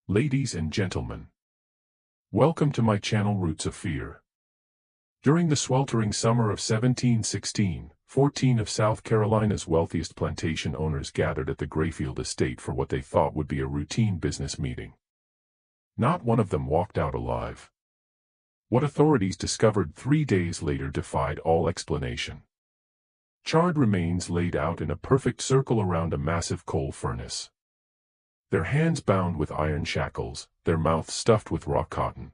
Ladies and gentlemen, welcome to my channel Roots of Fear. During the sweltering summer of 1716, 14 of South Carolina's wealthiest plantation owners gathered at the Grayfield estate for what they thought would be a routine business meeting. Not one of them walked out alive. What authorities discovered 3 days later defied all explanation. Charred remains laid out in a perfect circle around a massive coal furnace. Their hands bound with iron shackles, their mouths stuffed with raw cotton.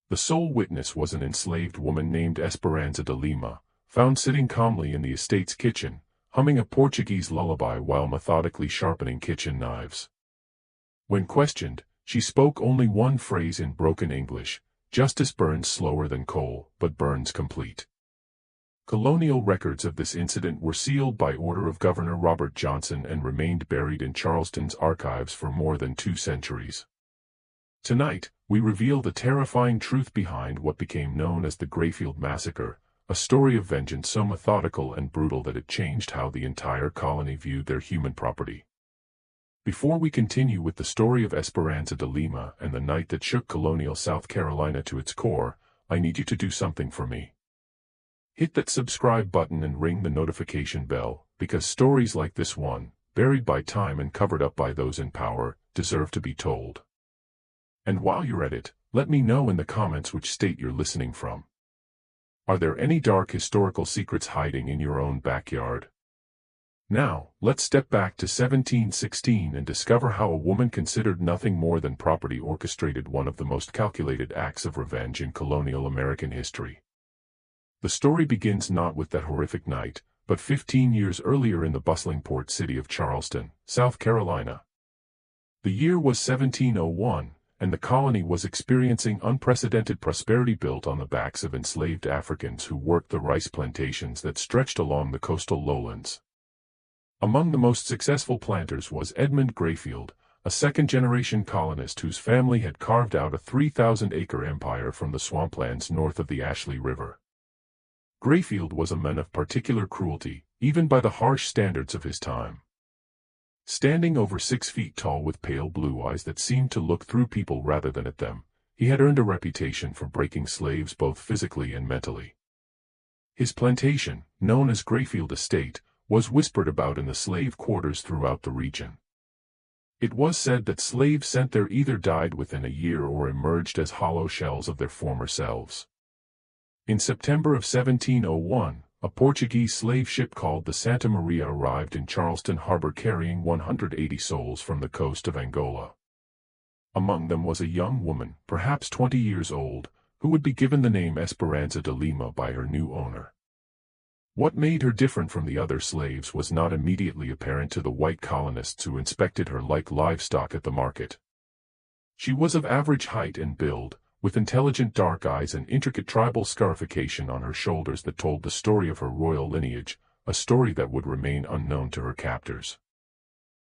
The sole witness was an enslaved woman named Esperanza de Lima, found sitting calmly in the estate's kitchen, humming a Portuguese lullaby while methodically sharpening kitchen knives. When questioned, she spoke only one phrase in broken English: "Justice burns slower than coal, but burns complete." Colonial records of this incident were sealed by order of Governor Robert Johnson and remained buried in Charleston's archives for more than 2 centuries. Tonight, we reveal the terrifying truth behind what became known as the Grayfield Massacre, a story of vengeance so methodical and brutal that it changed how the entire colony viewed their human property. Before we continue with the story of Esperanza de Lima and the night that shook colonial South Carolina to its core, I need you to do something for me. Hit that subscribe button and ring the notification bell, because stories like this one, buried by time and covered up by those in power, deserve to be told. And while you're at it, let me know in the comments which state you're listening from. Are there any dark historical secrets hiding in your own backyard? Now, let's step back to 1716 and discover how a woman considered nothing more than property orchestrated one of the most calculated acts of revenge in colonial American history. The story begins not with that horrific night, but 15 years earlier in the bustling port city of Charleston, South Carolina. The year was 1701, and the colony was experiencing unprecedented prosperity built on the backs of enslaved Africans who worked the rice plantations that stretched along the coastal lowlands. Among the most successful planters was Edmund Grayfield, a second-generation colonist whose family had carved out a 3,000-acre empire from the swamplands north of the Ashley River. Grayfield was a man of particular cruelty, even by the harsh standards of his time. Standing over 6 feet tall with pale blue eyes that seemed to look through people rather than at them, he had earned a reputation for breaking slaves both physically and mentally. His plantation, known as Grayfield Estate, was whispered about in the slave quarters throughout the region. It was said that slaves sent there either died within a year or emerged as hollow shells of their former selves. In September of 1701, a Portuguese slave ship called the Santa Maria arrived in Charleston harbor carrying 180 souls from the coast of Angola. Among them was a young woman, perhaps 20 years old, who would be given the name Esperanza de Lima by her new owner. What made her different from the other slaves was not immediately apparent to the white colonists who inspected her like livestock at the market. She was of average height and build, with intelligent dark eyes and intricate tribal scarification on her shoulders that told the story of her royal lineage, a story that would remain unknown to her captors.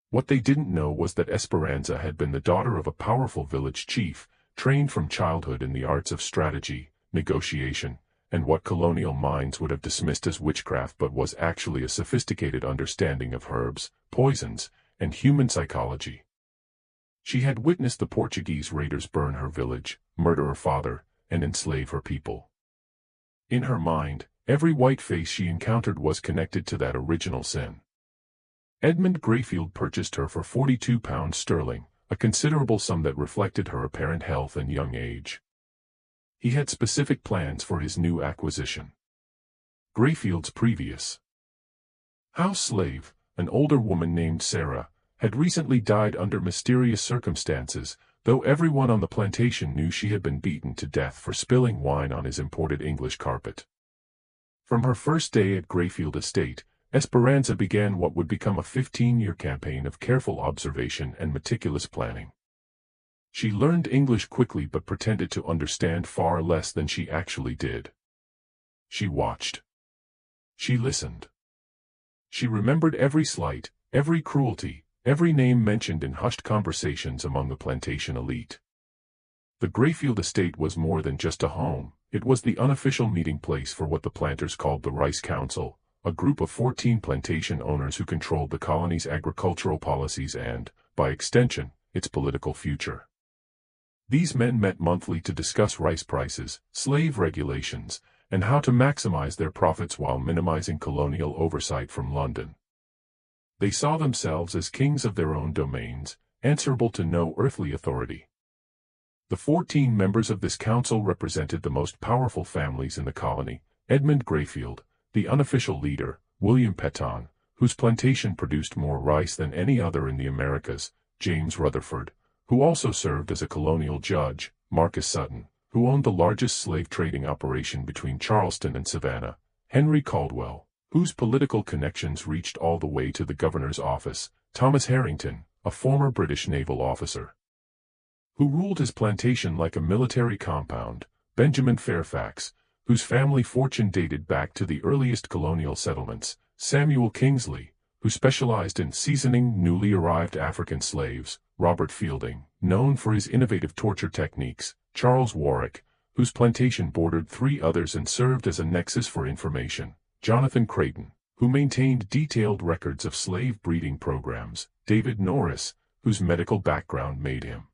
What they didn't know was that Esperanza had been the daughter of a powerful village chief, trained from childhood in the arts of strategy, negotiation, and what colonial minds would have dismissed as witchcraft but was actually a sophisticated understanding of herbs, poisons, and human psychology. She had witnessed the Portuguese raiders burn her village, murder her father, and enslave her people. In her mind, every white face she encountered was connected to that original sin. Edmund Grayfield purchased her for £42 sterling, a considerable sum that reflected her apparent health and young age. He had specific plans for his new acquisition. Grayfield's previous house slave, an older woman named Sarah, had recently died under mysterious circumstances, though everyone on the plantation knew she had been beaten to death for spilling wine on his imported English carpet. From her first day at Grayfield Estate, Esperanza began what would become a 15-year campaign of careful observation and meticulous planning. She learned English quickly but pretended to understand far less than she actually did. She watched. She listened. She remembered every slight, every cruelty, every name mentioned in hushed conversations among the plantation elite. The Grayfield Estate was more than just a home, it was the unofficial meeting place for what the planters called the Rice Council, a group of 14 plantation owners who controlled the colony's agricultural policies and, by extension, its political future. These men met monthly to discuss rice prices, slave regulations, and how to maximize their profits while minimizing colonial oversight from London. They saw themselves as kings of their own domains, answerable to no earthly authority. The 14 members of this council represented the most powerful families in the colony: Edmund Grayfield, the unofficial leader; William Petton, whose plantation produced more rice than any other in the Americas; James Rutherford, who also served as a colonial judge; Marcus Sutton, who owned the largest slave trading operation between Charleston and Savannah; Henry Caldwell, whose political connections reached all the way to the governor's office; Thomas Harrington, a former British naval officer, who ruled his plantation like a military compound; Benjamin Fairfax, whose family fortune dated back to the earliest colonial settlements; Samuel Kingsley, who specialized in seasoning newly arrived African slaves; Robert Fielding, known for his innovative torture techniques; Charles Warwick, whose plantation bordered 3 others and served as a nexus for information; Jonathan Creighton, who maintained detailed records of slave breeding programs; David Norris, whose medical background made him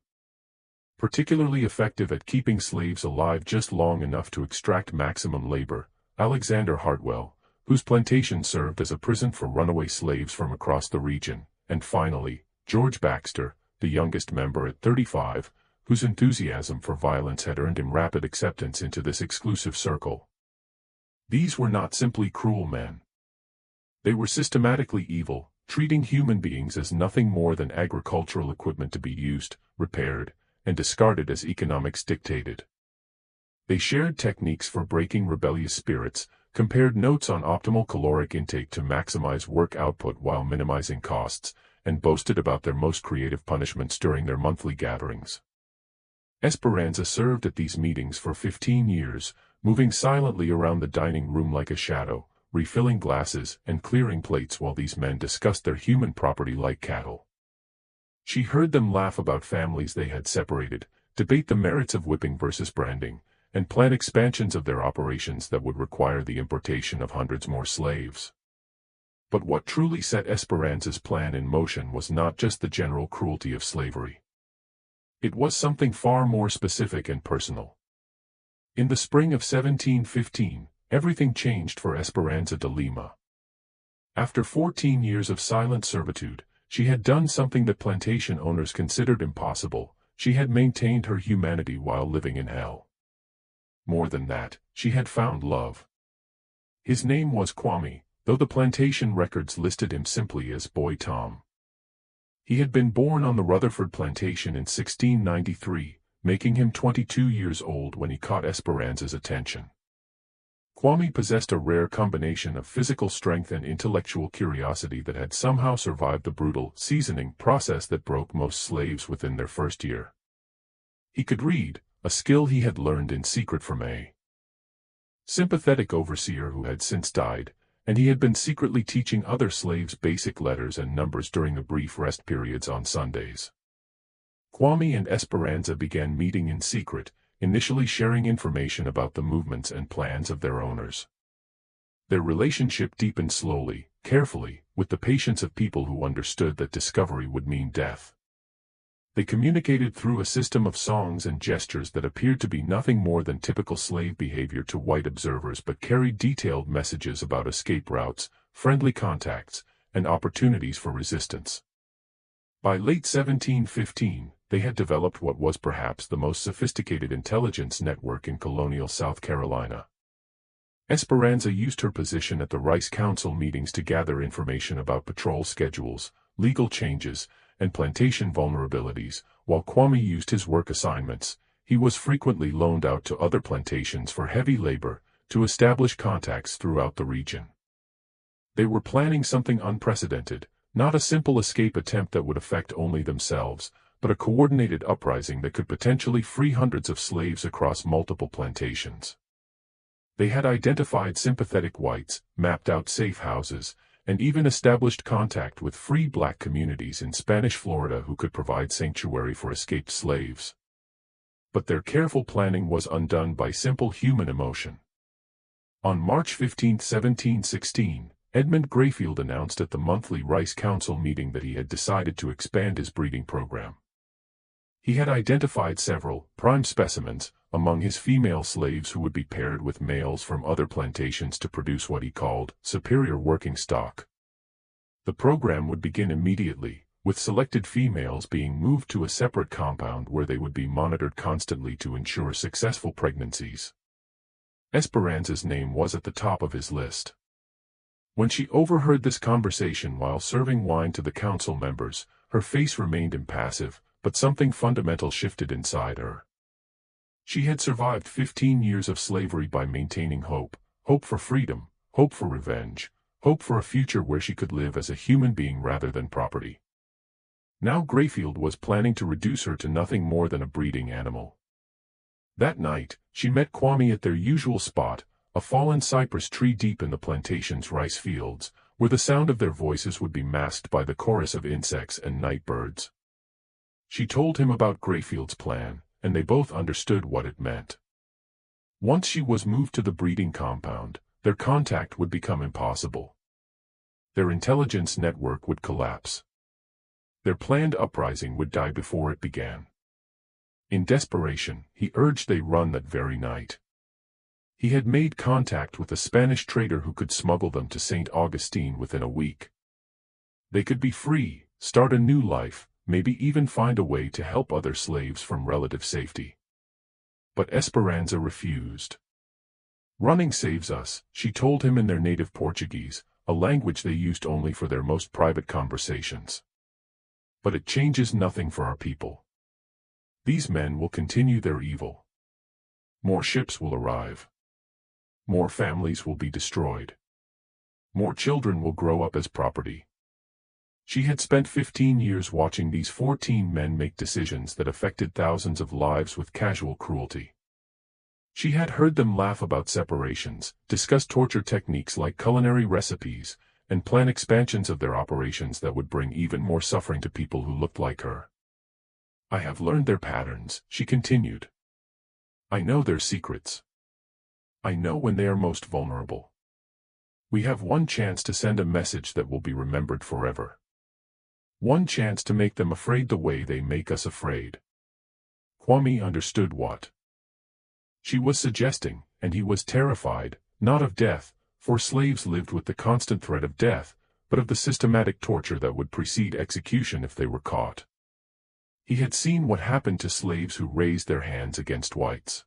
particularly effective at keeping slaves alive just long enough to extract maximum labor; Alexander Hartwell, whose plantation served as a prison for runaway slaves from across the region; and finally, George Baxter, the youngest member at 35, whose enthusiasm for violence had earned him rapid acceptance into this exclusive circle. These were not simply cruel men. They were systematically evil, treating human beings as nothing more than agricultural equipment to be used, repaired, and discarded as economics dictated. They shared techniques for breaking rebellious spirits, compared notes on optimal caloric intake to maximize work output while minimizing costs, and boasted about their most creative punishments during their monthly gatherings. Esperanza served at these meetings for 15 years, moving silently around the dining room like a shadow, refilling glasses and clearing plates while these men discussed their human property like cattle. She heard them laugh about families they had separated, debate the merits of whipping versus branding, and plan expansions of their operations that would require the importation of hundreds more slaves. But what truly set Esperanza's plan in motion was not just the general cruelty of slavery. It was something far more specific and personal. In the spring of 1715, everything changed for Esperanza de Lima. After 14 years of silent servitude, she had done something that plantation owners considered impossible. She had maintained her humanity while living in hell. More than that, she had found love. His name was Kwame, though the plantation records listed him simply as Boy Tom. He had been born on the Rutherford plantation in 1693, making him 22 years old when he caught Esperanza's attention. Kwame possessed a rare combination of physical strength and intellectual curiosity that had somehow survived the brutal seasoning process that broke most slaves within their first year. He could read, a skill he had learned in secret from a sympathetic overseer who had since died, and he had been secretly teaching other slaves basic letters and numbers during the brief rest periods on Sundays. Kwame and Esperanza began meeting in secret, initially sharing information about the movements and plans of their owners. Their relationship deepened slowly, carefully, with the patience of people who understood that discovery would mean death. They communicated through a system of songs and gestures that appeared to be nothing more than typical slave behavior to white observers but carried detailed messages about escape routes, friendly contacts, and opportunities for resistance. By late 1715, they had developed what was perhaps the most sophisticated intelligence network in colonial South Carolina. Esperanza used her position at the Rice Council meetings to gather information about patrol schedules, legal changes, and plantation vulnerabilities, while Kwame used his work assignments. He was frequently loaned out to other plantations for heavy labor, to establish contacts throughout the region. They were planning something unprecedented, not a simple escape attempt that would affect only themselves, but a coordinated uprising that could potentially free hundreds of slaves across multiple plantations. They had identified sympathetic whites, mapped out safe houses, and even established contact with free black communities in Spanish Florida who could provide sanctuary for escaped slaves. But their careful planning was undone by simple human emotion. On March 15, 1716, Edmund Grayfield announced at the monthly Rice Council meeting that he had decided to expand his breeding program. He had identified several prime specimens among his female slaves who would be paired with males from other plantations to produce what he called superior working stock. The program would begin immediately, with selected females being moved to a separate compound where they would be monitored constantly to ensure successful pregnancies. Esperanza's name was at the top of his list. When she overheard this conversation while serving wine to the council members, her face remained impassive, but something fundamental shifted inside her. She had survived 15 years of slavery by maintaining hope, hope for freedom, hope for revenge, hope for a future where she could live as a human being rather than property. Now Grayfield was planning to reduce her to nothing more than a breeding animal. That night, she met Kwame at their usual spot, a fallen cypress tree deep in the plantation's rice fields, where the sound of their voices would be masked by the chorus of insects and night birds. She told him about Grayfield's plan, and they both understood what it meant. Once she was moved to the breeding compound, their contact would become impossible. Their intelligence network would collapse. Their planned uprising would die before it began. In desperation, he urged they run that very night. He had made contact with a Spanish trader who could smuggle them to St. Augustine within a week. They could be free, start a new life, maybe even find a way to help other slaves from relative safety. But Esperanza refused. "Running saves us," she told him in their native Portuguese, a language they used only for their most private conversations. "But it changes nothing for our people. These men will continue their evil. More ships will arrive. More families will be destroyed. More children will grow up as property." She had spent 15 years watching these 14 men make decisions that affected thousands of lives with casual cruelty. She had heard them laugh about separations, discuss torture techniques like culinary recipes, and plan expansions of their operations that would bring even more suffering to people who looked like her. "I have learned their patterns," she continued. "I know their secrets. I know when they are most vulnerable. We have one chance to send a message that will be remembered forever. One chance to make them afraid the way they make us afraid." Kwame understood what she was suggesting, and he was terrified, not of death, for slaves lived with the constant threat of death, but of the systematic torture that would precede execution if they were caught. He had seen what happened to slaves who raised their hands against whites.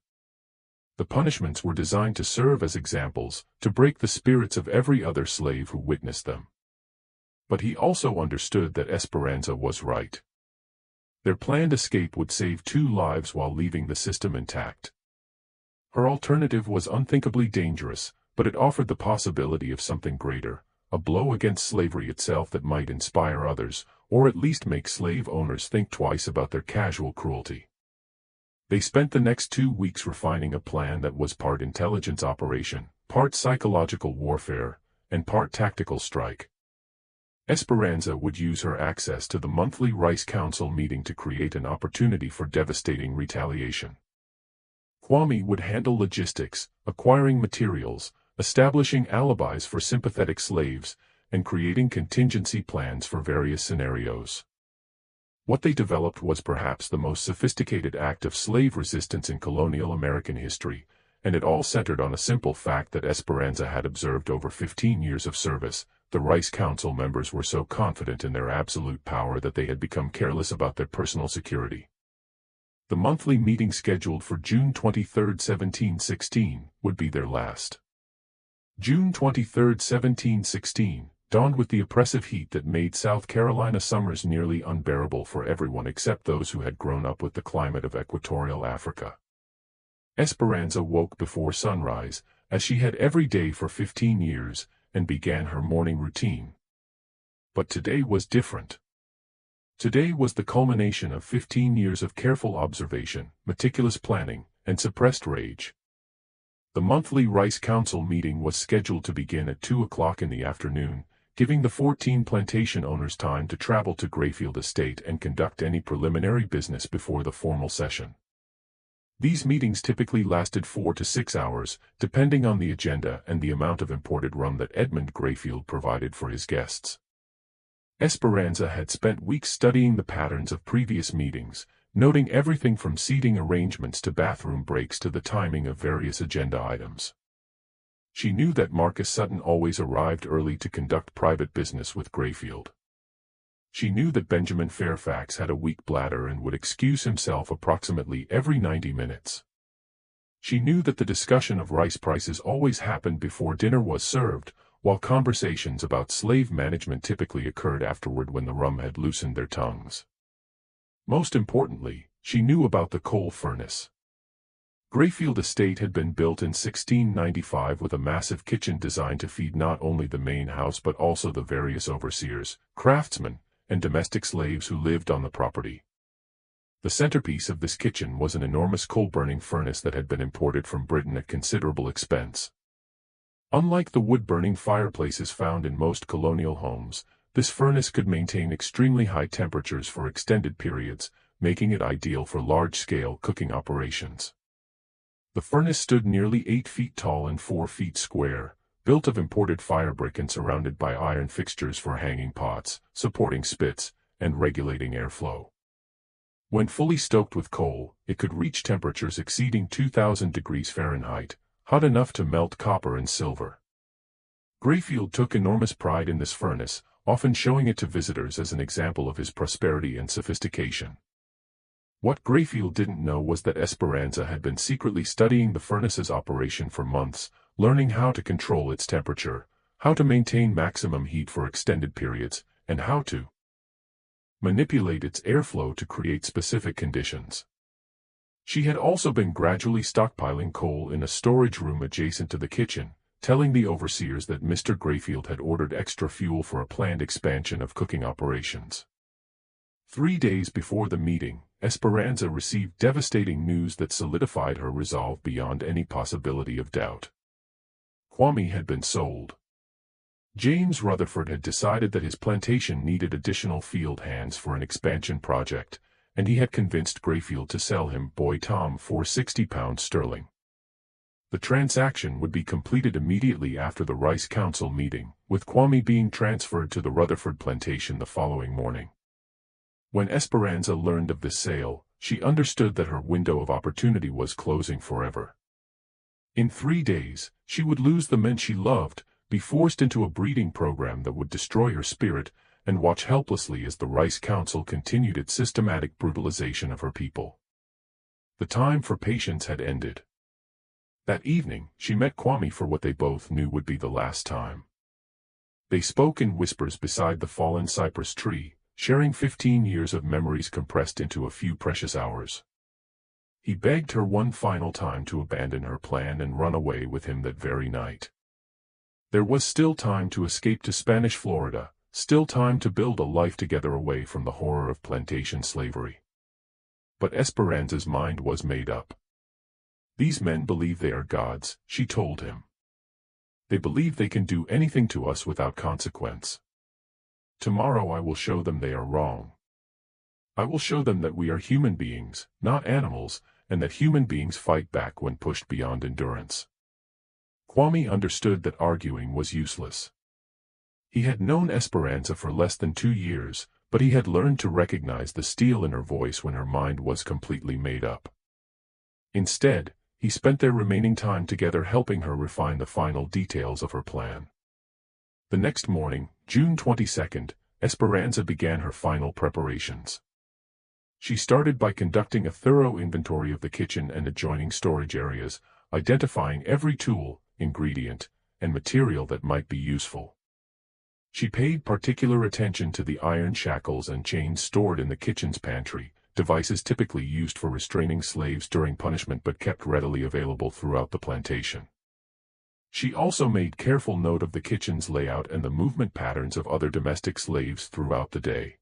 The punishments were designed to serve as examples, to break the spirits of every other slave who witnessed them. But he also understood that Esperanza was right. Their planned escape would save 2 lives while leaving the system intact. Her alternative was unthinkably dangerous, but it offered the possibility of something greater, a blow against slavery itself that might inspire others, or at least make slave owners think twice about their casual cruelty. They spent the next 2 weeks refining a plan that was part intelligence operation, part psychological warfare, and part tactical strike. Esperanza would use her access to the monthly Rice Council meeting to create an opportunity for devastating retaliation. Kwame would handle logistics, acquiring materials, establishing alibis for sympathetic slaves, and creating contingency plans for various scenarios. What they developed was perhaps the most sophisticated act of slave resistance in colonial American history, and it all centered on a simple fact that Esperanza had observed over 15 years of service. The Rice Council members were so confident in their absolute power that they had become careless about their personal security. The monthly meeting scheduled for June 23, 1716, would be their last. June 23, 1716, dawned with the oppressive heat that made South Carolina summers nearly unbearable for everyone except those who had grown up with the climate of equatorial Africa. Esperanza woke before sunrise, as she had every day for 15 years, and began her morning routine. But today was different. Today was the culmination of 15 years of careful observation, meticulous planning, and suppressed rage. The monthly Rice Council meeting was scheduled to begin at 2 o'clock in the afternoon, giving the 14 plantation owners time to travel to Grayfield Estate and conduct any preliminary business before the formal session. These meetings typically lasted 4 to 6 hours, depending on the agenda and the amount of imported rum that Edmund Grayfield provided for his guests. Esperanza had spent weeks studying the patterns of previous meetings, noting everything from seating arrangements to bathroom breaks to the timing of various agenda items. She knew that Marcus Sutton always arrived early to conduct private business with Grayfield. She knew that Benjamin Fairfax had a weak bladder and would excuse himself approximately every 90 minutes. She knew that the discussion of rice prices always happened before dinner was served, while conversations about slave management typically occurred afterward when the rum had loosened their tongues. Most importantly, she knew about the coal furnace. Grayfield Estate had been built in 1695 with a massive kitchen designed to feed not only the main house but also the various overseers, craftsmen, and domestic slaves who lived on the property. The centerpiece of this kitchen was an enormous coal-burning furnace that had been imported from Britain at considerable expense. Unlike the wood-burning fireplaces found in most colonial homes, this furnace could maintain extremely high temperatures for extended periods, making it ideal for large-scale cooking operations. The furnace stood nearly 8 feet tall and 4 feet square, built of imported firebrick and surrounded by iron fixtures for hanging pots, supporting spits, and regulating airflow. When fully stoked with coal, it could reach temperatures exceeding 2,000 degrees Fahrenheit, hot enough to melt copper and silver. Grayfield took enormous pride in this furnace, often showing it to visitors as an example of his prosperity and sophistication. What Grayfield didn't know was that Esperanza had been secretly studying the furnace's operation for months, learning how to control its temperature, how to maintain maximum heat for extended periods, and how to manipulate its airflow to create specific conditions. She had also been gradually stockpiling coal in a storage room adjacent to the kitchen, telling the overseers that Mr. Grayfield had ordered extra fuel for a planned expansion of cooking operations. 3 days before the meeting, Esperanza received devastating news that solidified her resolve beyond any possibility of doubt. Kwame had been sold. James Rutherford had decided that his plantation needed additional field hands for an expansion project, and he had convinced Grayfield to sell him Boy Tom for £60. The transaction would be completed immediately after the Rice Council meeting, with Kwame being transferred to the Rutherford plantation the following morning. When Esperanza learned of this sale, she understood that her window of opportunity was closing forever. In 3 days, she would lose the men she loved, be forced into a breeding program that would destroy her spirit, and watch helplessly as the Rice Council continued its systematic brutalization of her people. The time for patience had ended. That evening, she met Kwame for what they both knew would be the last time. They spoke in whispers beside the fallen cypress tree, sharing 15 years of memories compressed into a few precious hours. He begged her one final time to abandon her plan and run away with him that very night. There was still time to escape to Spanish Florida, still time to build a life together away from the horror of plantation slavery. But Esperanza's mind was made up. These men believe they are gods, she told him. They believe they can do anything to us without consequence. Tomorrow I will show them they are wrong. I will show them that we are human beings, not animals, and that human beings fight back when pushed beyond endurance. Kwame understood that arguing was useless. He had known Esperanza for less than 2 years, but he had learned to recognize the steel in her voice when her mind was completely made up. Instead, he spent their remaining time together helping her refine the final details of her plan. The next morning, June 22nd, Esperanza began her final preparations. She started by conducting a thorough inventory of the kitchen and adjoining storage areas, identifying every tool, ingredient, and material that might be useful. She paid particular attention to the iron shackles and chains stored in the kitchen's pantry, devices typically used for restraining slaves during punishment but kept readily available throughout the plantation. She also made careful note of the kitchen's layout and the movement patterns of other domestic slaves throughout the day.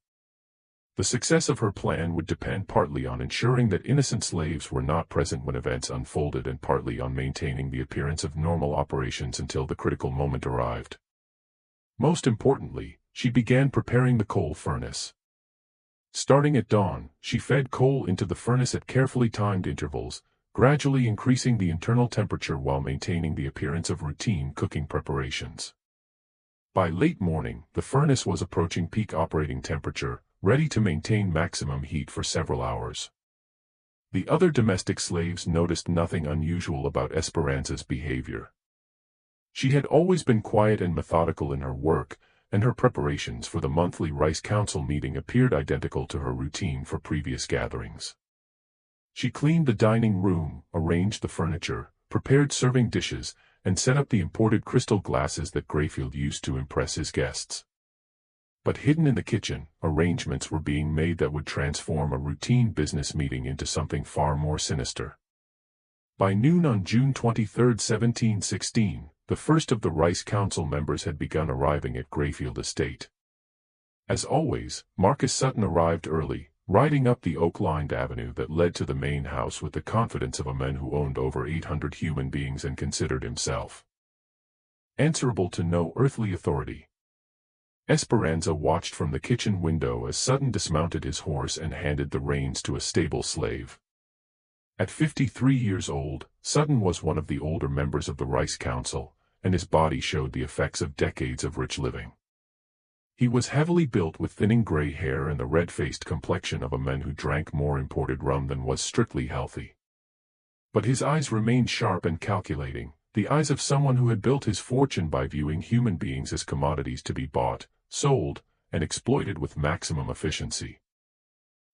The success of her plan would depend partly on ensuring that innocent slaves were not present when events unfolded and partly on maintaining the appearance of normal operations until the critical moment arrived. Most importantly, she began preparing the coal furnace. Starting at dawn, she fed coal into the furnace at carefully timed intervals, gradually increasing the internal temperature while maintaining the appearance of routine cooking preparations. By late morning, the furnace was approaching peak operating temperature, ready to maintain maximum heat for several hours. The other domestic slaves noticed nothing unusual about Esperanza's behavior. She had always been quiet and methodical in her work, and her preparations for the monthly Rice Council meeting appeared identical to her routine for previous gatherings. She cleaned the dining room, arranged the furniture, prepared serving dishes, and set up the imported crystal glasses that Grayfield used to impress his guests. But hidden in the kitchen, arrangements were being made that would transform a routine business meeting into something far more sinister. By noon on June 23, 1716, the first of the Rice Council members had begun arriving at Grayfield Estate. As always, Marcus Sutton arrived early, riding up the oak-lined avenue that led to the main house with the confidence of a man who owned over 800 human beings and considered himself answerable to no earthly authority. Esperanza watched from the kitchen window as Sutton dismounted his horse and handed the reins to a stable slave. At 53 years old, Sutton was one of the older members of the Rice Council, and his body showed the effects of decades of rich living. He was heavily built with thinning gray hair and the red-faced complexion of a man who drank more imported rum than was strictly healthy. But his eyes remained sharp and calculating, the eyes of someone who had built his fortune by viewing human beings as commodities to be bought, sold, and exploited with maximum efficiency.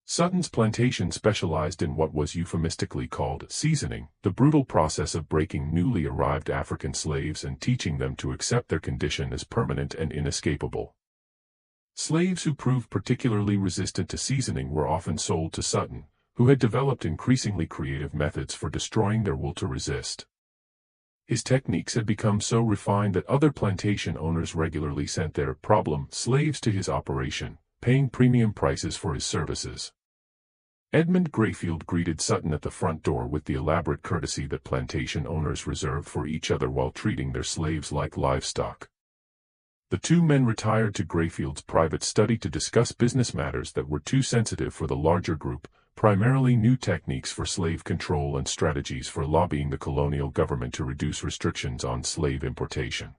Sutton's plantation specialized in what was euphemistically called seasoning, the brutal process of breaking newly arrived African slaves and teaching them to accept their condition as permanent and inescapable. Slaves who proved particularly resistant to seasoning were often sold to Sutton, who had developed increasingly creative methods for destroying their will to resist. His techniques had become so refined that other plantation owners regularly sent their problem slaves to his operation, paying premium prices for his services. Edmund Grayfield greeted Sutton at the front door with the elaborate courtesy that plantation owners reserved for each other while treating their slaves like livestock. The two men retired to Grayfield's private study to discuss business matters that were too sensitive for the larger group, primarily new techniques for slave control and strategies for lobbying the colonial government to reduce restrictions on slave importation.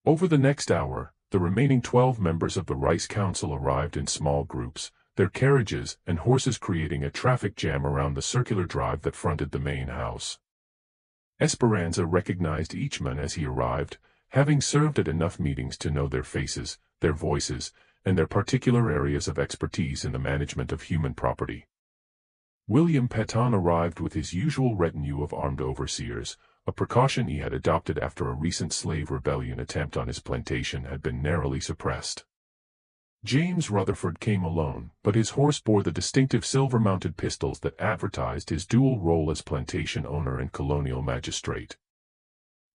Over the next hour, the remaining 12 members of the Rice Council arrived in small groups, their carriages and horses creating a traffic jam around the circular drive that fronted the main house. Esperanza recognized each man as he arrived, having served at enough meetings to know their faces, their voices, and their particular areas of expertise in the management of human property. William Petton arrived with his usual retinue of armed overseers, a precaution he had adopted after a recent slave rebellion attempt on his plantation had been narrowly suppressed. James Rutherford came alone, but his horse bore the distinctive silver-mounted pistols that advertised his dual role as plantation owner and colonial magistrate.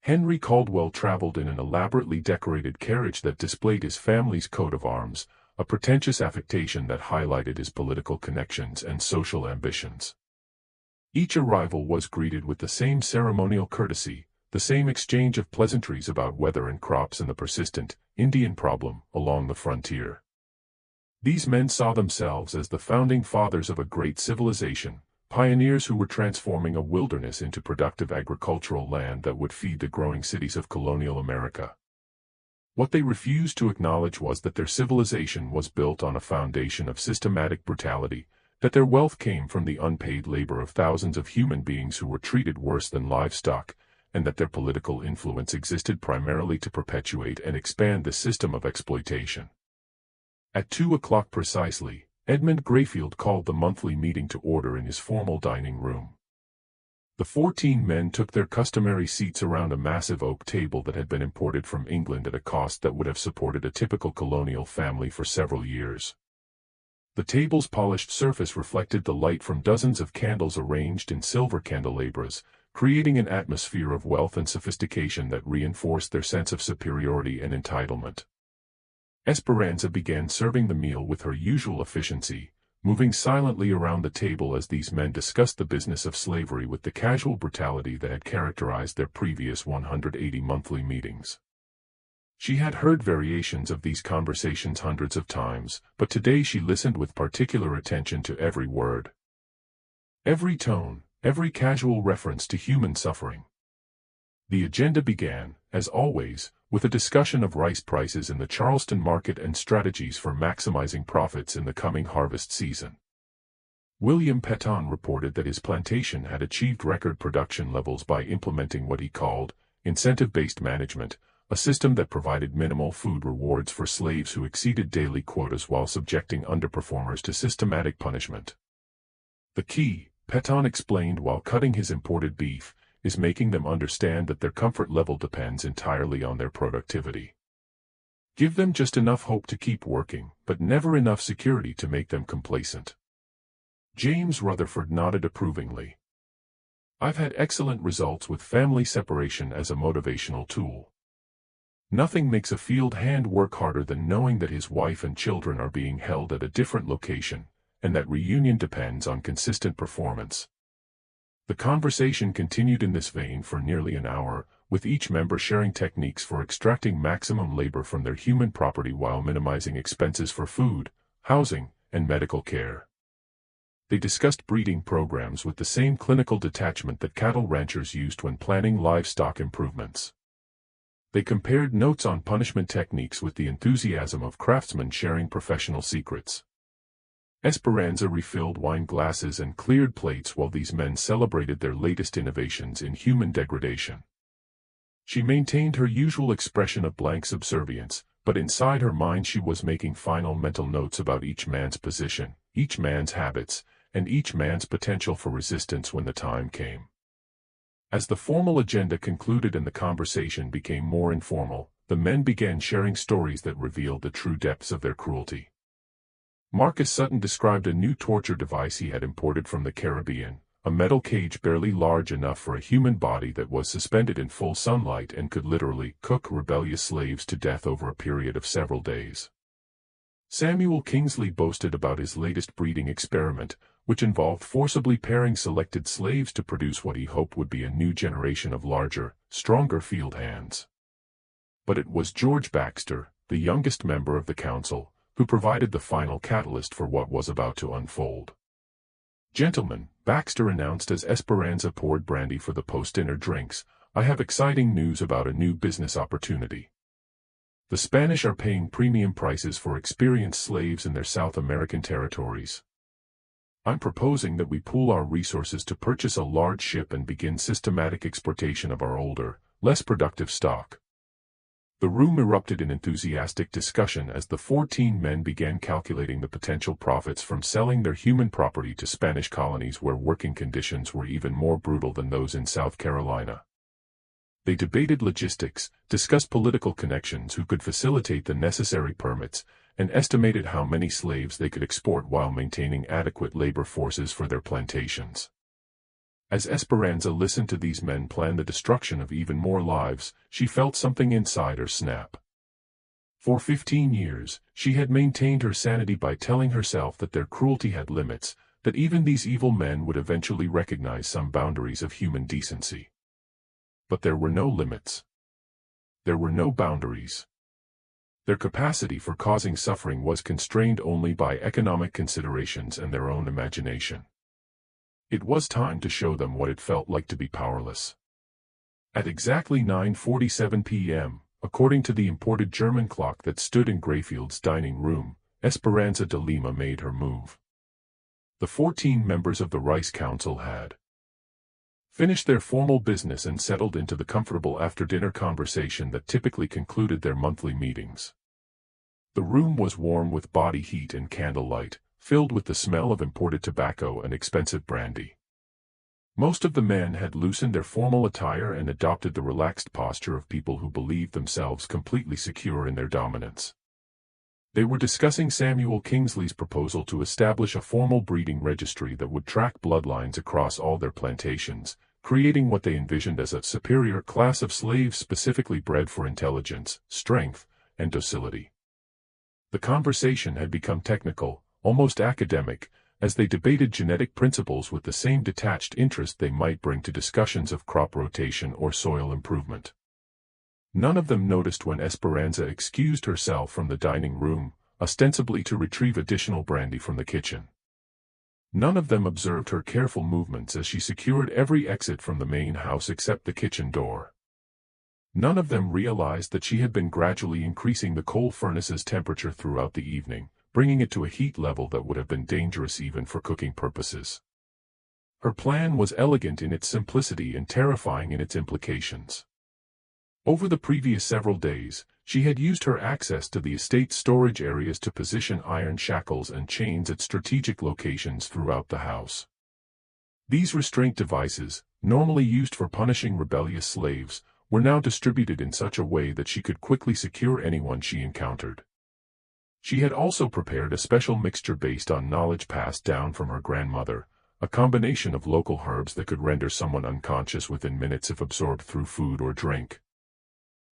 Henry Caldwell traveled in an elaborately decorated carriage that displayed his family's coat of arms, a pretentious affectation that highlighted his political connections and social ambitions. Each arrival was greeted with the same ceremonial courtesy, the same exchange of pleasantries about weather and crops and the persistent Indian problem along the frontier. These men saw themselves as the founding fathers of a great civilization, pioneers who were transforming a wilderness into productive agricultural land that would feed the growing cities of colonial America. What they refused to acknowledge was that their civilization was built on a foundation of systematic brutality, that their wealth came from the unpaid labor of thousands of human beings who were treated worse than livestock, and that their political influence existed primarily to perpetuate and expand the system of exploitation. At 2 o'clock precisely, Edmund Grayfield called the monthly meeting to order in his formal dining room. The 14 men took their customary seats around a massive oak table that had been imported from England at a cost that would have supported a typical colonial family for several years. The table's polished surface reflected the light from dozens of candles arranged in silver candelabras, creating an atmosphere of wealth and sophistication that reinforced their sense of superiority and entitlement. Esperanza began serving the meal with her usual efficiency, moving silently around the table as these men discussed the business of slavery with the casual brutality that had characterized their previous 180 monthly meetings. She had heard variations of these conversations hundreds of times, but today she listened with particular attention to every word, every tone, every casual reference to human suffering. The agenda began, as always, with a discussion of rice prices in the Charleston market and strategies for maximizing profits in the coming harvest season. William Peton reported that his plantation had achieved record production levels by implementing what he called incentive-based management, a system that provided minimal food rewards for slaves who exceeded daily quotas while subjecting underperformers to systematic punishment. The key, Peton explained while cutting his imported beef, is making them understand that their comfort level depends entirely on their productivity. Give them just enough hope to keep working, but never enough security to make them complacent. James Rutherford nodded approvingly. I've had excellent results with family separation as a motivational tool. Nothing makes a field hand work harder than knowing that his wife and children are being held at a different location, and that reunion depends on consistent performance. The conversation continued in this vein for nearly an hour, with each member sharing techniques for extracting maximum labor from their human property while minimizing expenses for food, housing, and medical care. They discussed breeding programs with the same clinical detachment that cattle ranchers used when planning livestock improvements. They compared notes on punishment techniques with the enthusiasm of craftsmen sharing professional secrets. Esperanza refilled wine glasses and cleared plates while these men celebrated their latest innovations in human degradation. She maintained her usual expression of blank subservience, but inside her mind she was making final mental notes about each man's position, each man's habits, and each man's potential for resistance when the time came. As the formal agenda concluded and the conversation became more informal, the men began sharing stories that revealed the true depths of their cruelty. Marcus Sutton described a new torture device he had imported from the Caribbean, a metal cage barely large enough for a human body that was suspended in full sunlight and could literally cook rebellious slaves to death over a period of several days. Samuel Kingsley boasted about his latest breeding experiment, which involved forcibly pairing selected slaves to produce what he hoped would be a new generation of larger, stronger field hands. But it was George Baxter, the youngest member of the council, who provided the final catalyst for what was about to unfold. "Gentlemen," Baxter announced as Esperanza poured brandy for the post-dinner drinks, "I have exciting news about a new business opportunity. The Spanish are paying premium prices for experienced slaves in their South American territories. I'm proposing that we pool our resources to purchase a large ship and begin systematic exportation of our older, less productive stock." The room erupted in enthusiastic discussion as the 14 men began calculating the potential profits from selling their human property to Spanish colonies where working conditions were even more brutal than those in South Carolina. They debated logistics, discussed political connections who could facilitate the necessary permits, and estimated how many slaves they could export while maintaining adequate labor forces for their plantations. As Esperanza listened to these men plan the destruction of even more lives, she felt something inside her snap. For 15 years, she had maintained her sanity by telling herself that their cruelty had limits, that even these evil men would eventually recognize some boundaries of human decency. But there were no limits. There were no boundaries. Their capacity for causing suffering was constrained only by economic considerations and their own imagination. It was time to show them what it felt like to be powerless. At exactly 9:47 p.m., according to the imported German clock that stood in Grayfield's dining room, Esperanza de Lima made her move. The 14 members of the Rice Council had finished their formal business and settled into the comfortable after-dinner conversation that typically concluded their monthly meetings. The room was warm with body heat and candlelight, filled with the smell of imported tobacco and expensive brandy. Most of the men had loosened their formal attire and adopted the relaxed posture of people who believed themselves completely secure in their dominance. They were discussing Samuel Kingsley's proposal to establish a formal breeding registry that would track bloodlines across all their plantations, creating what they envisioned as a superior class of slaves specifically bred for intelligence, strength, and docility. The conversation had become technical, almost academic, as they debated genetic principles with the same detached interest they might bring to discussions of crop rotation or soil improvement. None of them noticed when Esperanza excused herself from the dining room, ostensibly to retrieve additional brandy from the kitchen. None of them observed her careful movements as she secured every exit from the main house except the kitchen door. None of them realized that she had been gradually increasing the coal furnace's temperature throughout the evening, bringing it to a heat level that would have been dangerous even for cooking purposes. Her plan was elegant in its simplicity and terrifying in its implications. Over the previous several days, she had used her access to the estate's storage areas to position iron shackles and chains at strategic locations throughout the house. These restraint devices, normally used for punishing rebellious slaves, were now distributed in such a way that she could quickly secure anyone she encountered. She had also prepared a special mixture based on knowledge passed down from her grandmother, a combination of local herbs that could render someone unconscious within minutes if absorbed through food or drink.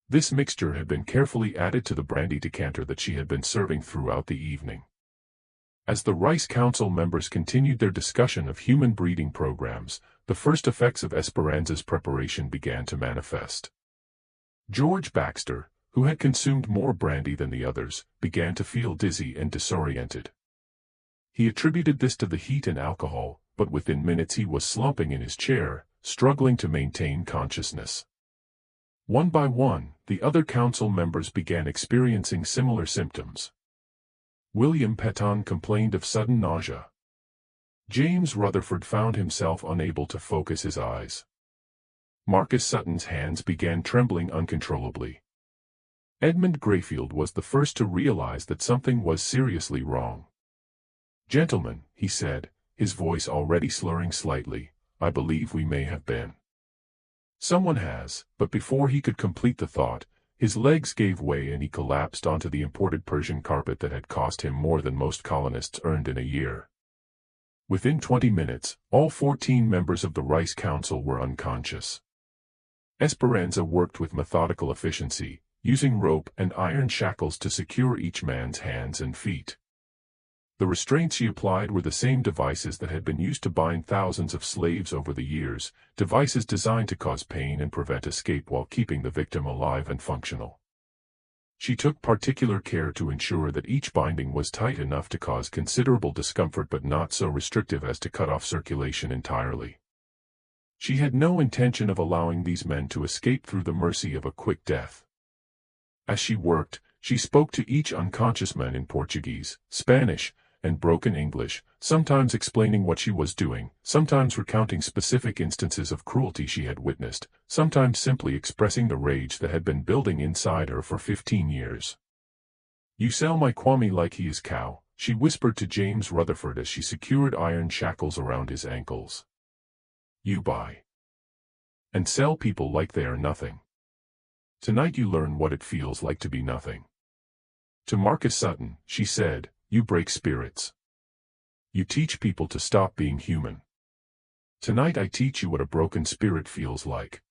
This mixture had been carefully added to the brandy decanter that she had been serving throughout the evening. As the Rice Council members continued their discussion of human breeding programs, the first effects of Esperanza's preparation began to manifest. George Baxter, who had consumed more brandy than the others, began to feel dizzy and disoriented. He attributed this to the heat and alcohol, but within minutes he was slumping in his chair, struggling to maintain consciousness. One by one, the other council members began experiencing similar symptoms. William Petton complained of sudden nausea. James Rutherford found himself unable to focus his eyes. Marcus Sutton's hands began trembling uncontrollably. Edmund Grayfield was the first to realize that something was seriously wrong. "Gentlemen," he said, his voice already slurring slightly, "I believe we may have been. Someone has," but before he could complete the thought, his legs gave way and he collapsed onto the imported Persian carpet that had cost him more than most colonists earned in a year. Within 20 minutes, all 14 members of the Rice Council were unconscious. Esperanza worked with methodical efficiency, using rope and iron shackles to secure each man's hands and feet. The restraints she applied were the same devices that had been used to bind thousands of slaves over the years, devices designed to cause pain and prevent escape while keeping the victim alive and functional. She took particular care to ensure that each binding was tight enough to cause considerable discomfort but not so restrictive as to cut off circulation entirely. She had no intention of allowing these men to escape through the mercy of a quick death. As she worked, she spoke to each unconscious man in Portuguese, Spanish, and broken English, sometimes explaining what she was doing, sometimes recounting specific instances of cruelty she had witnessed, sometimes simply expressing the rage that had been building inside her for 15 years. "You sell my Kwame like he is cow," she whispered to James Rutherford as she secured iron shackles around his ankles. "You buy and sell people like they are nothing. Tonight you learn what it feels like to be nothing." To Marcus Sutton, she said, "You break spirits. You teach people to stop being human. Tonight I teach you what a broken spirit feels like."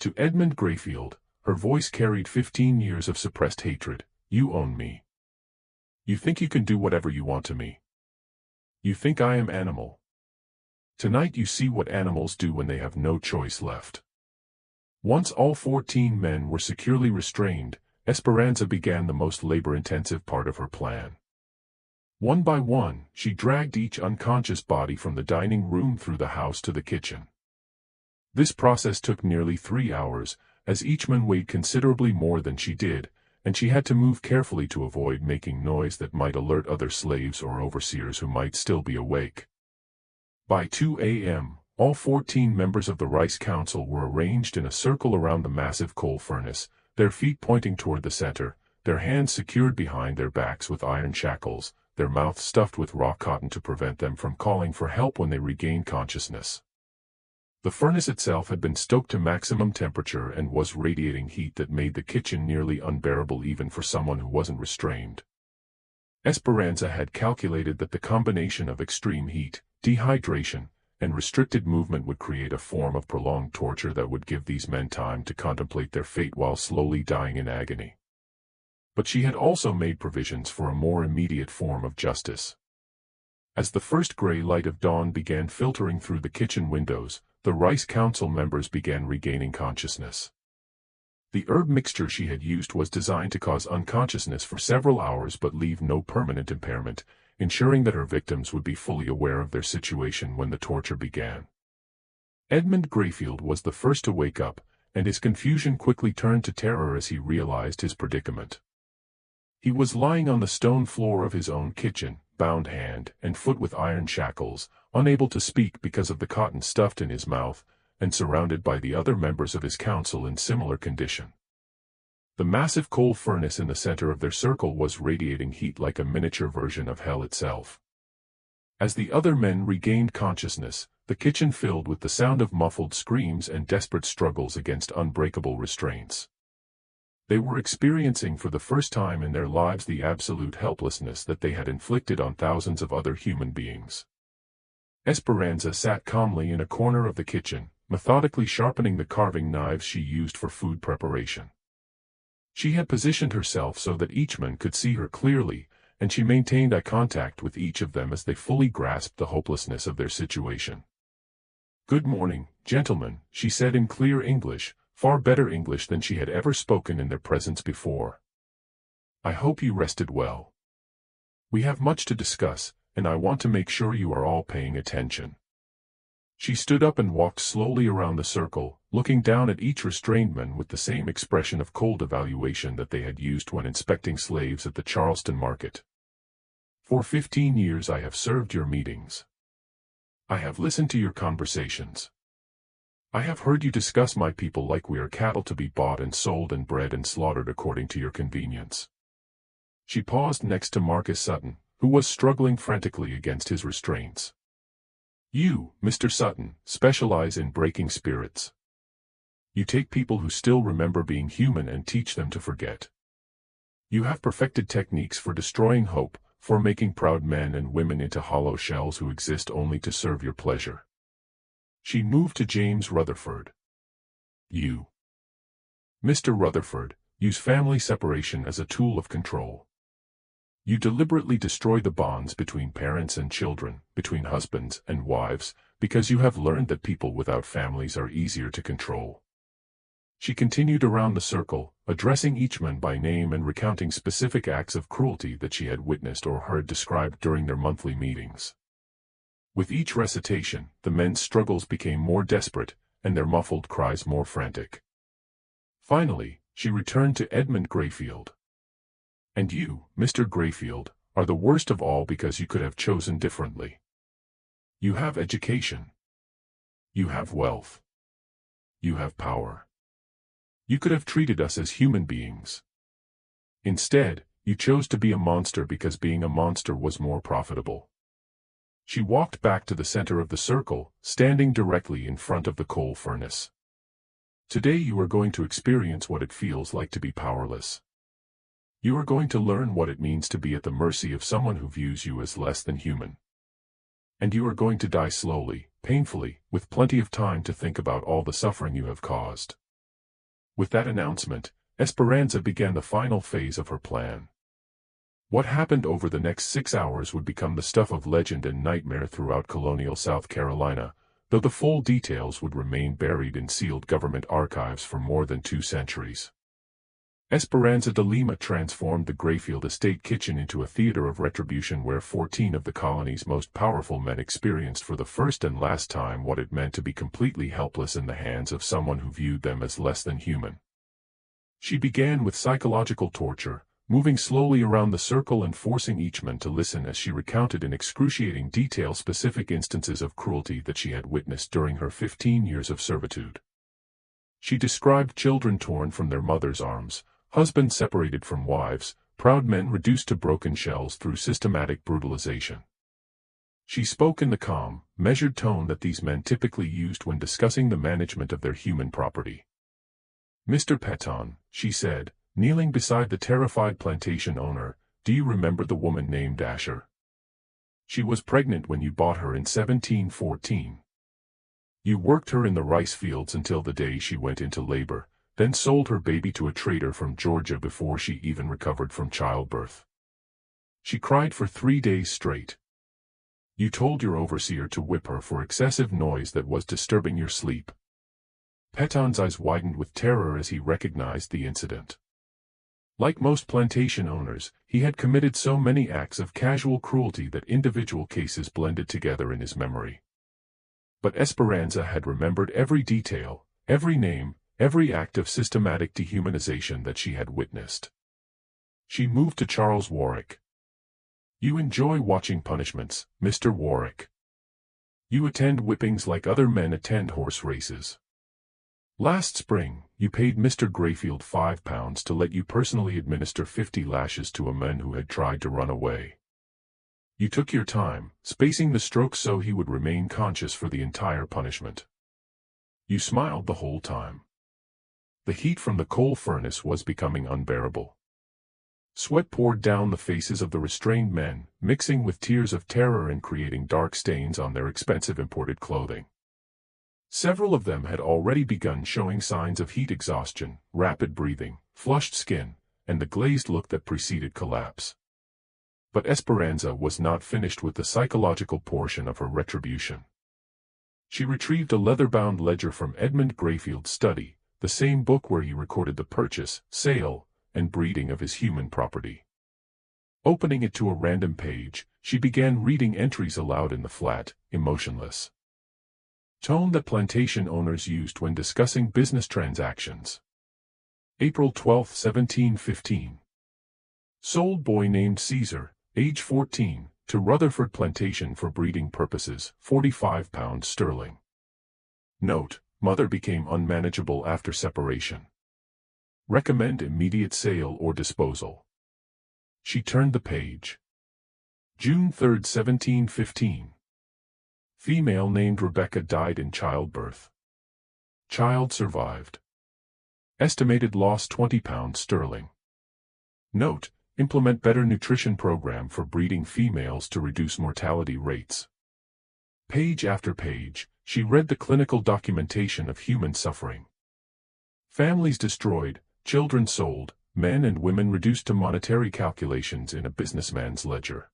To Edmund Grayfield, her voice carried 15 years of suppressed hatred, "You own me. You think you can do whatever you want to me. You think I am animal. Tonight you see what animals do when they have no choice left." Once all 14 men were securely restrained, Esperanza began the most labor-intensive part of her plan. One by one, she dragged each unconscious body from the dining room through the house to the kitchen. This process took nearly 3 hours, as each man weighed considerably more than she did, and she had to move carefully to avoid making noise that might alert other slaves or overseers who might still be awake. By 2 a.m., all 14 members of the Rice Council were arranged in a circle around the massive coal furnace, their feet pointing toward the center, their hands secured behind their backs with iron shackles, their mouths stuffed with raw cotton to prevent them from calling for help when they regained consciousness. The furnace itself had been stoked to maximum temperature and was radiating heat that made the kitchen nearly unbearable even for someone who wasn't restrained. Esperanza had calculated that the combination of extreme heat, dehydration, and restricted movement would create a form of prolonged torture that would give these men time to contemplate their fate while slowly dying in agony. But she had also made provisions for a more immediate form of justice. As the first gray light of dawn began filtering through the kitchen windows, the Rice Council members began regaining consciousness. The herb mixture she had used was designed to cause unconsciousness for several hours but leave no permanent impairment, ensuring that her victims would be fully aware of their situation when the torture began. Edmund Grayfield was the first to wake up, and his confusion quickly turned to terror as he realized his predicament. He was lying on the stone floor of his own kitchen, bound hand and foot with iron shackles, unable to speak because of the cotton stuffed in his mouth, and surrounded by the other members of his council in similar condition. The massive coal furnace in the center of their circle was radiating heat like a miniature version of hell itself. As the other men regained consciousness, the kitchen filled with the sound of muffled screams and desperate struggles against unbreakable restraints. They were experiencing for the first time in their lives the absolute helplessness that they had inflicted on thousands of other human beings. Esperanza sat calmly in a corner of the kitchen, methodically sharpening the carving knives she used for food preparation. She had positioned herself so that each man could see her clearly, and she maintained eye contact with each of them as they fully grasped the hopelessness of their situation. "Good morning, gentlemen," she said in clear English, far better English than she had ever spoken in their presence before. "I hope you rested well. We have much to discuss, and I want to make sure you are all paying attention." She stood up and walked slowly around the circle, looking down at each restrained man with the same expression of cold evaluation that they had used when inspecting slaves at the Charleston market. "For 15 years I have served your meetings. I have listened to your conversations. I have heard you discuss my people like we are cattle to be bought and sold and bred and slaughtered according to your convenience." She paused next to Marcus Sutton, who was struggling frantically against his restraints. "You, Mr. Sutton, specialize in breaking spirits. You take people who still remember being human and teach them to forget. You have perfected techniques for destroying hope, for making proud men and women into hollow shells who exist only to serve your pleasure." She moved to James Rutherford. "You, Mr. Rutherford, use family separation as a tool of control. You deliberately destroy the bonds between parents and children, between husbands and wives, because you have learned that people without families are easier to control." She continued around the circle, addressing each man by name and recounting specific acts of cruelty that she had witnessed or heard described during their monthly meetings. With each recitation, the men's struggles became more desperate, and their muffled cries more frantic. Finally, she returned to Edmund Grayfield. "And you, Mr. Grayfield, are the worst of all because you could have chosen differently. You have education. You have wealth. You have power. You could have treated us as human beings. Instead, you chose to be a monster because being a monster was more profitable." She walked back to the center of the circle, standing directly in front of the coal furnace. "Today you are going to experience what it feels like to be powerless. You are going to learn what it means to be at the mercy of someone who views you as less than human. And you are going to die slowly, painfully, with plenty of time to think about all the suffering you have caused." With that announcement, Esperanza began the final phase of her plan. What happened over the next 6 hours would become the stuff of legend and nightmare throughout colonial South Carolina, though the full details would remain buried in sealed government archives for more than 2 centuries. Esperanza de Lima transformed the Grayfield estate kitchen into a theater of retribution where 14 of the colony's most powerful men experienced for the first and last time what it meant to be completely helpless in the hands of someone who viewed them as less than human. She began with psychological torture, moving slowly around the circle and forcing each man to listen as she recounted in excruciating detail specific instances of cruelty that she had witnessed during her 15 years of servitude. She described children torn from their mothers' arms, husbands separated from wives, proud men reduced to broken shells through systematic brutalization. She spoke in the calm, measured tone that these men typically used when discussing the management of their human property. "Mr. Peton," she said, kneeling beside the terrified plantation owner, "do you remember the woman named Asher? She was pregnant when you bought her in 1714. You worked her in the rice fields until the day she went into labor, then sold her baby to a trader from Georgia before she even recovered from childbirth. She cried for 3 days straight. You told your overseer to whip her for excessive noise that was disturbing your sleep." Peton's eyes widened with terror as he recognized the incident. Like most plantation owners, he had committed so many acts of casual cruelty that individual cases blended together in his memory. But Esperanza had remembered every detail, every name, every act of systematic dehumanization that she had witnessed. She moved to Charles Warwick. You enjoy watching punishments, Mr. Warwick. You attend whippings like other men attend horse races. Last spring, you paid Mr. Grayfield £5 to let you personally administer 50 lashes to a man who had tried to run away. You took your time, spacing the strokes so he would remain conscious for the entire punishment. You smiled the whole time. The heat from the coal furnace was becoming unbearable. Sweat poured down the faces of the restrained men, mixing with tears of terror and creating dark stains on their expensive imported clothing. Several of them had already begun showing signs of heat exhaustion, rapid breathing, flushed skin, and the glazed look that preceded collapse. But Esperanza was not finished with the psychological portion of her retribution. She retrieved a leather-bound ledger from Edmund Grayfield's study, the same book where he recorded the purchase, sale, and breeding of his human property. Opening it to a random page, she began reading entries aloud in the flat, emotionless tone that plantation owners used when discussing business transactions. April 12, 1715. Sold boy named Caesar, age 14, to Rutherford Plantation for breeding purposes, £45. Note: mother became unmanageable after separation. Recommend immediate sale or disposal. She turned the page. June 3, 1715. Female named Rebecca died in childbirth. Child survived. Estimated loss £20. Note: implement better nutrition program for breeding females to reduce mortality rates. Page after page, she read the clinical documentation of human suffering. Families destroyed, children sold, men and women reduced to monetary calculations in a businessman's ledger.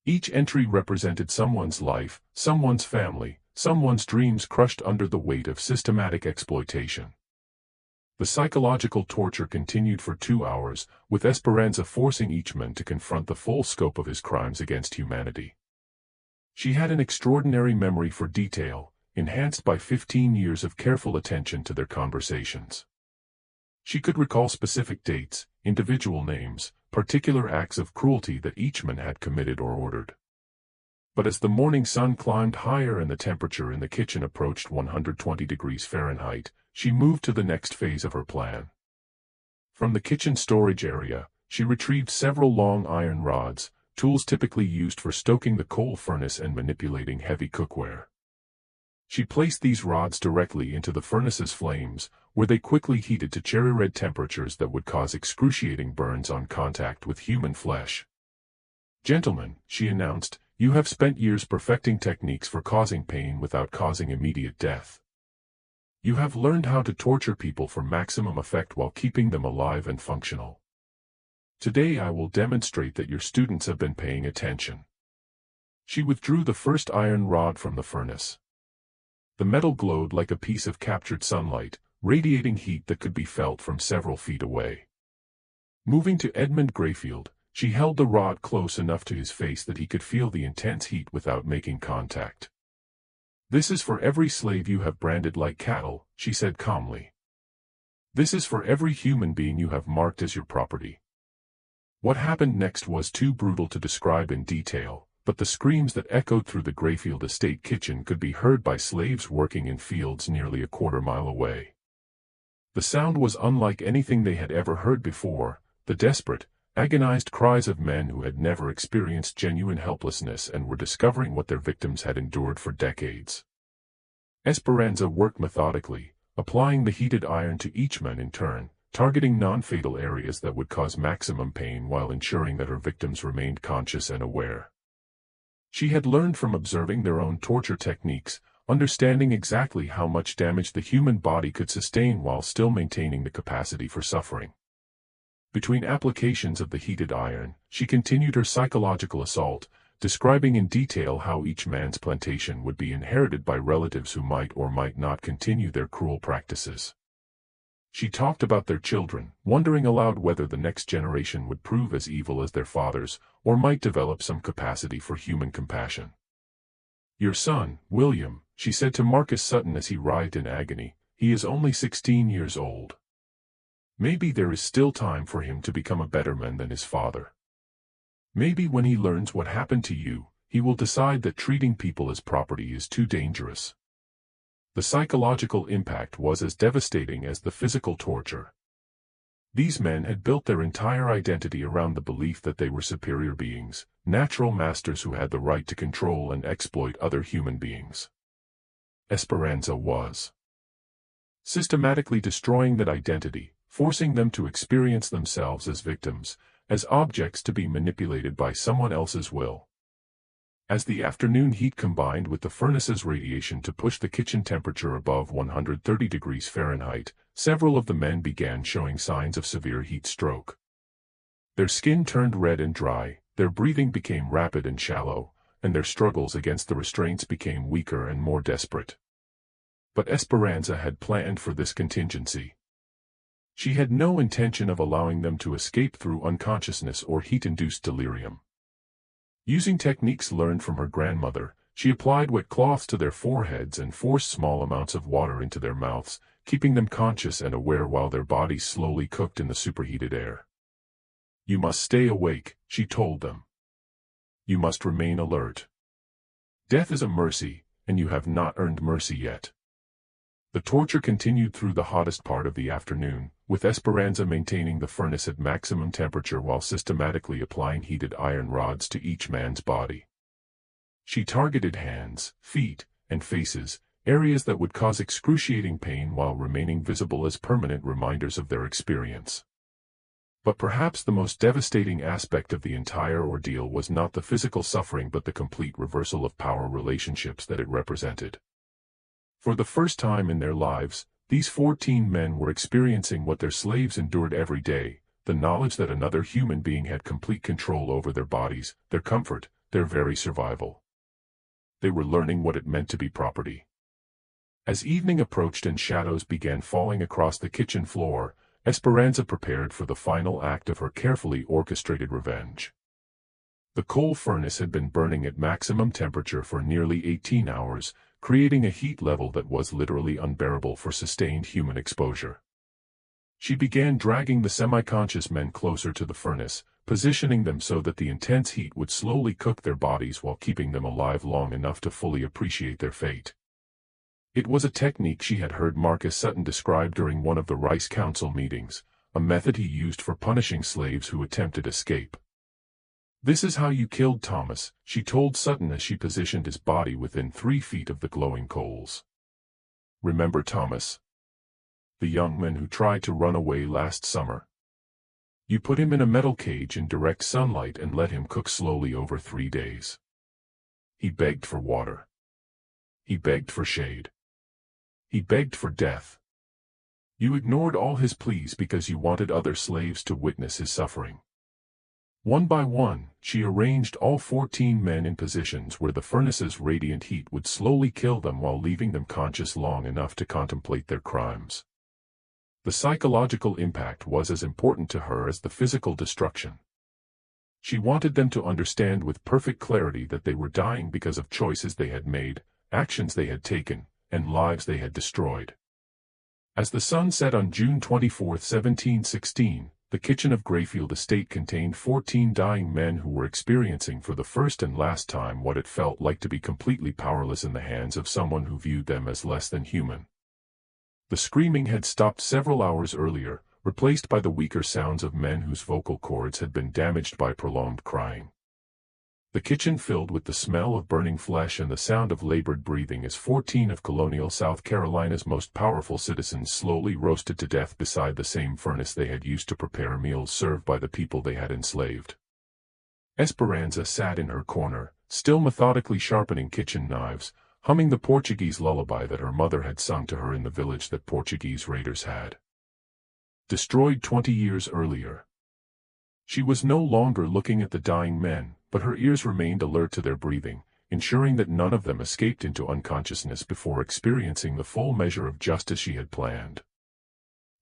Each entry represented someone's life, someone's family, someone's dreams crushed under the weight of systematic exploitation. The psychological torture continued for 2 hours, with Esperanza forcing each man to confront the full scope of his crimes against humanity. She had an extraordinary memory for detail, enhanced by 15 years of careful attention to their conversations. She could recall specific dates, individual names, particular acts of cruelty that each man had committed or ordered. But as the morning sun climbed higher and the temperature in the kitchen approached 120 degrees Fahrenheit, she moved to the next phase of her plan. From the kitchen storage area, she retrieved several long iron rods, tools typically used for stoking the coal furnace and manipulating heavy cookware. She placed these rods directly into the furnace's flames, where they quickly heated to cherry-red temperatures that would cause excruciating burns on contact with human flesh. "Gentlemen," she announced, "you have spent years perfecting techniques for causing pain without causing immediate death. You have learned how to torture people for maximum effect while keeping them alive and functional. Today I will demonstrate that your students have been paying attention." She withdrew the first iron rod from the furnace. The metal glowed like a piece of captured sunlight, radiating heat that could be felt from several feet away. Moving to Edmund Grayfield, she held the rod close enough to his face that he could feel the intense heat without making contact. "This is for every slave you have branded like cattle," she said calmly. "This is for every human being you have marked as your property." What happened next was too brutal to describe in detail, but the screams that echoed through the Grayfield estate kitchen could be heard by slaves working in fields nearly a quarter-mile away. The sound was unlike anything they had ever heard before, the desperate, agonized cries of men who had never experienced genuine helplessness and were discovering what their victims had endured for decades. Esperanza worked methodically, applying the heated iron to each man in turn, targeting non-fatal areas that would cause maximum pain while ensuring that her victims remained conscious and aware. She had learned from observing their own torture techniques, understanding exactly how much damage the human body could sustain while still maintaining the capacity for suffering. Between applications of the heated iron, she continued her psychological assault, describing in detail how each man's plantation would be inherited by relatives who might or might not continue their cruel practices. She talked about their children, wondering aloud whether the next generation would prove as evil as their fathers, or might develop some capacity for human compassion. "Your son, William," she said to Marcus Sutton as he writhed in agony, "he is only 16 years old. Maybe there is still time for him to become a better man than his father. Maybe when he learns what happened to you, he will decide that treating people as property is too dangerous. The psychological impact was as devastating as the physical torture. These men had built their entire identity around the belief that they were superior beings, natural masters who had the right to control and exploit other human beings. Esperanza was systematically destroying that identity, forcing them to experience themselves as victims, as objects to be manipulated by someone else's will. As the afternoon heat combined with the furnace's radiation to push the kitchen temperature above 130 degrees Fahrenheit, several of the men began showing signs of severe heat stroke. Their skin turned red and dry, their breathing became rapid and shallow, and their struggles against the restraints became weaker and more desperate. But Esperanza had planned for this contingency. She had no intention of allowing them to escape through unconsciousness or heat-induced delirium. Using techniques learned from her grandmother, she applied wet cloths to their foreheads and forced small amounts of water into their mouths, keeping them conscious and aware while their bodies slowly cooked in the superheated air. "You must stay awake," she told them. "You must remain alert. Death is a mercy, and you have not earned mercy yet." The torture continued through the hottest part of the afternoon, with Esperanza maintaining the furnace at maximum temperature while systematically applying heated iron rods to each man's body. She targeted hands, feet, and faces, areas that would cause excruciating pain while remaining visible as permanent reminders of their experience. But perhaps the most devastating aspect of the entire ordeal was not the physical suffering but the complete reversal of power relationships that it represented. For the first time in their lives, these 14 men were experiencing what their slaves endured every day, the knowledge that another human being had complete control over their bodies, their comfort, their very survival. They were learning what it meant to be property. As evening approached and shadows began falling across the kitchen floor, Esperanza prepared for the final act of her carefully orchestrated revenge. The coal furnace had been burning at maximum temperature for nearly 18 hours, creating a heat level that was literally unbearable for sustained human exposure. She began dragging the semi-conscious men closer to the furnace, positioning them so that the intense heat would slowly cook their bodies while keeping them alive long enough to fully appreciate their fate. It was a technique she had heard Marcus Sutton describe during one of the Rice Council meetings, a method he used for punishing slaves who attempted escape. "This is how you killed Thomas," she told Sutton as she positioned his body within 3 feet of the glowing coals. "Remember Thomas? The young man who tried to run away last summer? You put him in a metal cage in direct sunlight and let him cook slowly over 3 days. He begged for water. He begged for shade. He begged for death. You ignored all his pleas because you wanted other slaves to witness his suffering. One by one, she arranged all 14 men in positions where the furnace's radiant heat would slowly kill them while leaving them conscious long enough to contemplate their crimes. The psychological impact was as important to her as the physical destruction. She wanted them to understand with perfect clarity that they were dying because of choices they had made, actions they had taken, and lives they had destroyed. As the sun set on June 24, 1716, the kitchen of Grayfield Estate contained 14 dying men who were experiencing for the first and last time what it felt like to be completely powerless in the hands of someone who viewed them as less than human. The screaming had stopped several hours earlier, replaced by the weaker sounds of men whose vocal cords had been damaged by prolonged crying. The kitchen filled with the smell of burning flesh and the sound of labored breathing as 14 of colonial South Carolina's most powerful citizens slowly roasted to death beside the same furnace they had used to prepare meals served by the people they had enslaved. Esperanza sat in her corner, still methodically sharpening kitchen knives, humming the Portuguese lullaby that her mother had sung to her in the village that Portuguese raiders had destroyed 20 years earlier. She was no longer looking at the dying men, but her ears remained alert to their breathing, ensuring that none of them escaped into unconsciousness before experiencing the full measure of justice she had planned.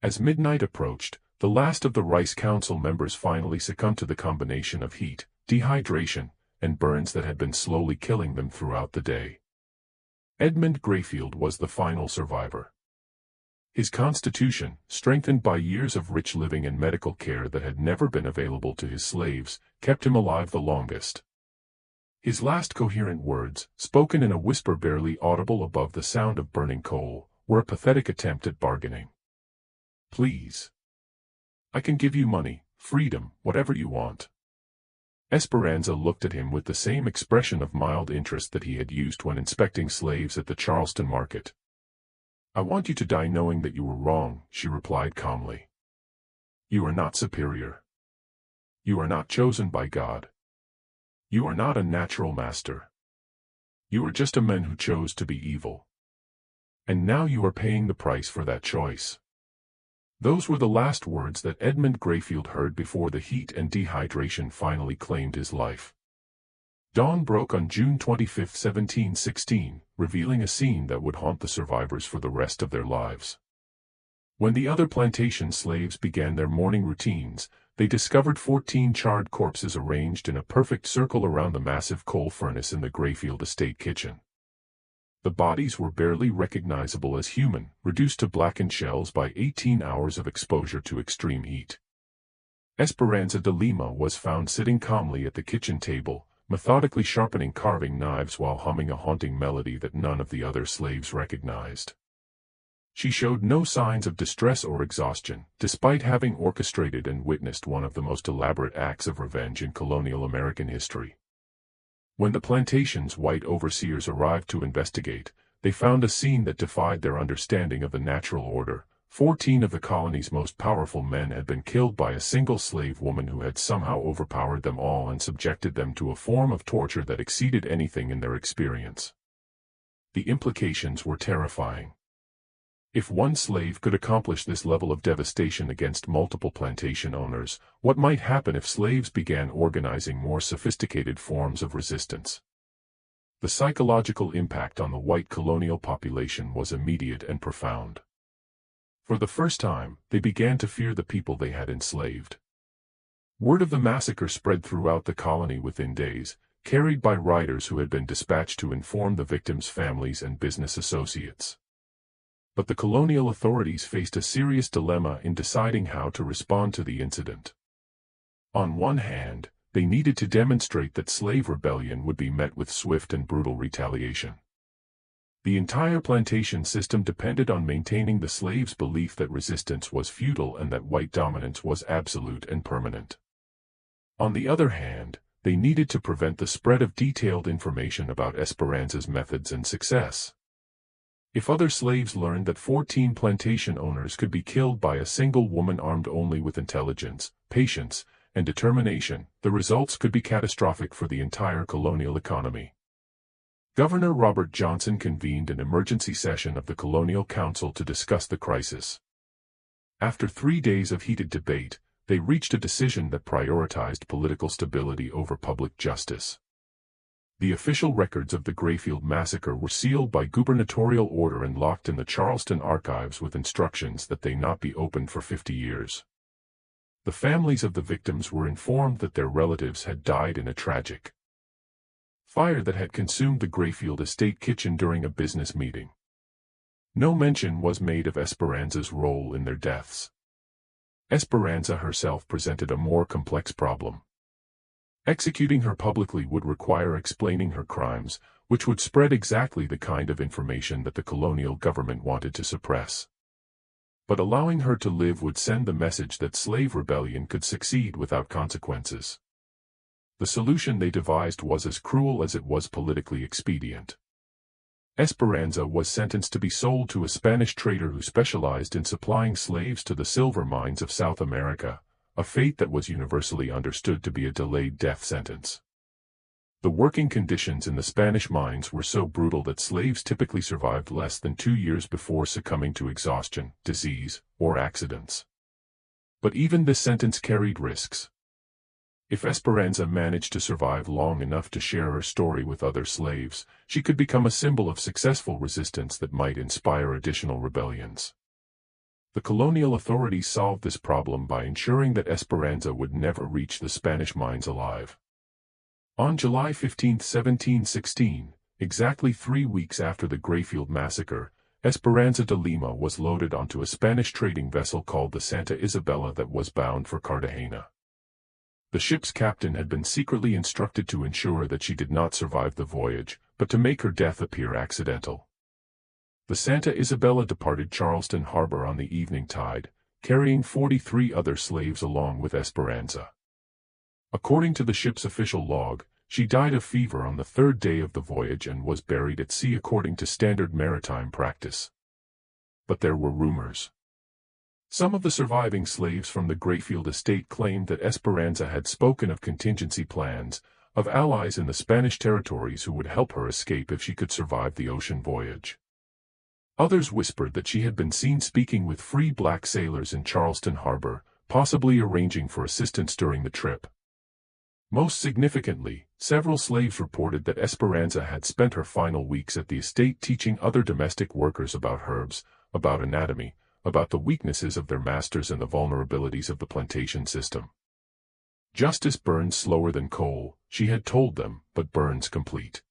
As midnight approached, the last of the Rice Council members finally succumbed to the combination of heat, dehydration, and burns that had been slowly killing them throughout the day. Edmund Grayfield was the final survivor. His constitution, strengthened by years of rich living and medical care that had never been available to his slaves, kept him alive the longest. His last coherent words, spoken in a whisper barely audible above the sound of burning coal, were a pathetic attempt at bargaining. "Please. I can give you money, freedom, whatever you want." Esperanza looked at him with the same expression of mild interest that he had used when inspecting slaves at the Charleston market. "I want you to die knowing that you were wrong," she replied calmly. "You are not superior. You are not chosen by God. You are not a natural master. You are just a man who chose to be evil. And now you are paying the price for that choice." Those were the last words that Edmund Grayfield heard before the heat and dehydration finally claimed his life. Dawn broke on June 25, 1716, revealing a scene that would haunt the survivors for the rest of their lives. When the other plantation slaves began their morning routines, they discovered 14 charred corpses arranged in a perfect circle around the massive coal furnace in the Grayfield estate kitchen. The bodies were barely recognizable as human, reduced to blackened shells by 18 hours of exposure to extreme heat. Esperanza de Lima was found sitting calmly at the kitchen table, methodically sharpening carving knives while humming a haunting melody that none of the other slaves recognized. She showed no signs of distress or exhaustion, despite having orchestrated and witnessed one of the most elaborate acts of revenge in colonial American history. When the plantation's white overseers arrived to investigate, they found a scene that defied their understanding of the natural order. 14 of the colony's most powerful men had been killed by a single slave woman who had somehow overpowered them all and subjected them to a form of torture that exceeded anything in their experience. The implications were terrifying. If one slave could accomplish this level of devastation against multiple plantation owners, what might happen if slaves began organizing more sophisticated forms of resistance? The psychological impact on the white colonial population was immediate and profound. For the first time, they began to fear the people they had enslaved. Word of the massacre spread throughout the colony within days, carried by riders who had been dispatched to inform the victims' families and business associates. But the colonial authorities faced a serious dilemma in deciding how to respond to the incident. On one hand, they needed to demonstrate that slave rebellion would be met with swift and brutal retaliation. The entire plantation system depended on maintaining the slaves' belief that resistance was futile and that white dominance was absolute and permanent. On the other hand, they needed to prevent the spread of detailed information about Esperanza's methods and success. If other slaves learned that 14 plantation owners could be killed by a single woman armed only with intelligence, patience, and determination, the results could be catastrophic for the entire colonial economy. Governor Robert Johnson convened an emergency session of the Colonial Council to discuss the crisis. After 3 days of heated debate, they reached a decision that prioritized political stability over public justice. The official records of the Grayfield massacre were sealed by gubernatorial order and locked in the Charleston archives with instructions that they not be opened for 50 years. The families of the victims were informed that their relatives had died in a tragic fire that had consumed the Grayfield estate kitchen during a business meeting. No mention was made of Esperanza's role in their deaths. Esperanza herself presented a more complex problem. Executing her publicly would require explaining her crimes, which would spread exactly the kind of information that the colonial government wanted to suppress. But allowing her to live would send the message that slave rebellion could succeed without consequences. The solution they devised was as cruel as it was politically expedient. Esperanza was sentenced to be sold to a Spanish trader who specialized in supplying slaves to the silver mines of South America, a fate that was universally understood to be a delayed death sentence. The working conditions in the Spanish mines were so brutal that slaves typically survived less than 2 years before succumbing to exhaustion, disease, or accidents. But even this sentence carried risks. If Esperanza managed to survive long enough to share her story with other slaves, she could become a symbol of successful resistance that might inspire additional rebellions. The colonial authorities solved this problem by ensuring that Esperanza would never reach the Spanish mines alive. On July 15, 1716, exactly 3 weeks after the Grayfield massacre, Esperanza de Lima was loaded onto a Spanish trading vessel called the Santa Isabella that was bound for Cartagena. The ship's captain had been secretly instructed to ensure that she did not survive the voyage, but to make her death appear accidental. The Santa Isabella departed Charleston harbor on the evening tide, carrying 43 other slaves along with Esperanza. According to the ship's official log, she died of fever on the third day of the voyage and was buried at sea according to standard maritime practice. But there were rumors. Some of the surviving slaves from the Grayfield estate claimed that Esperanza had spoken of contingency plans, of allies in the Spanish territories who would help her escape if she could survive the ocean voyage. Others whispered that she had been seen speaking with free black sailors in Charleston harbor, possibly arranging for assistance during the trip. Most significantly, several slaves reported that Esperanza had spent her final weeks at the estate teaching other domestic workers about herbs, about anatomy, about the weaknesses of their masters and the vulnerabilities of the plantation system. Justice burns slower than coal, she had told them, but burns complete.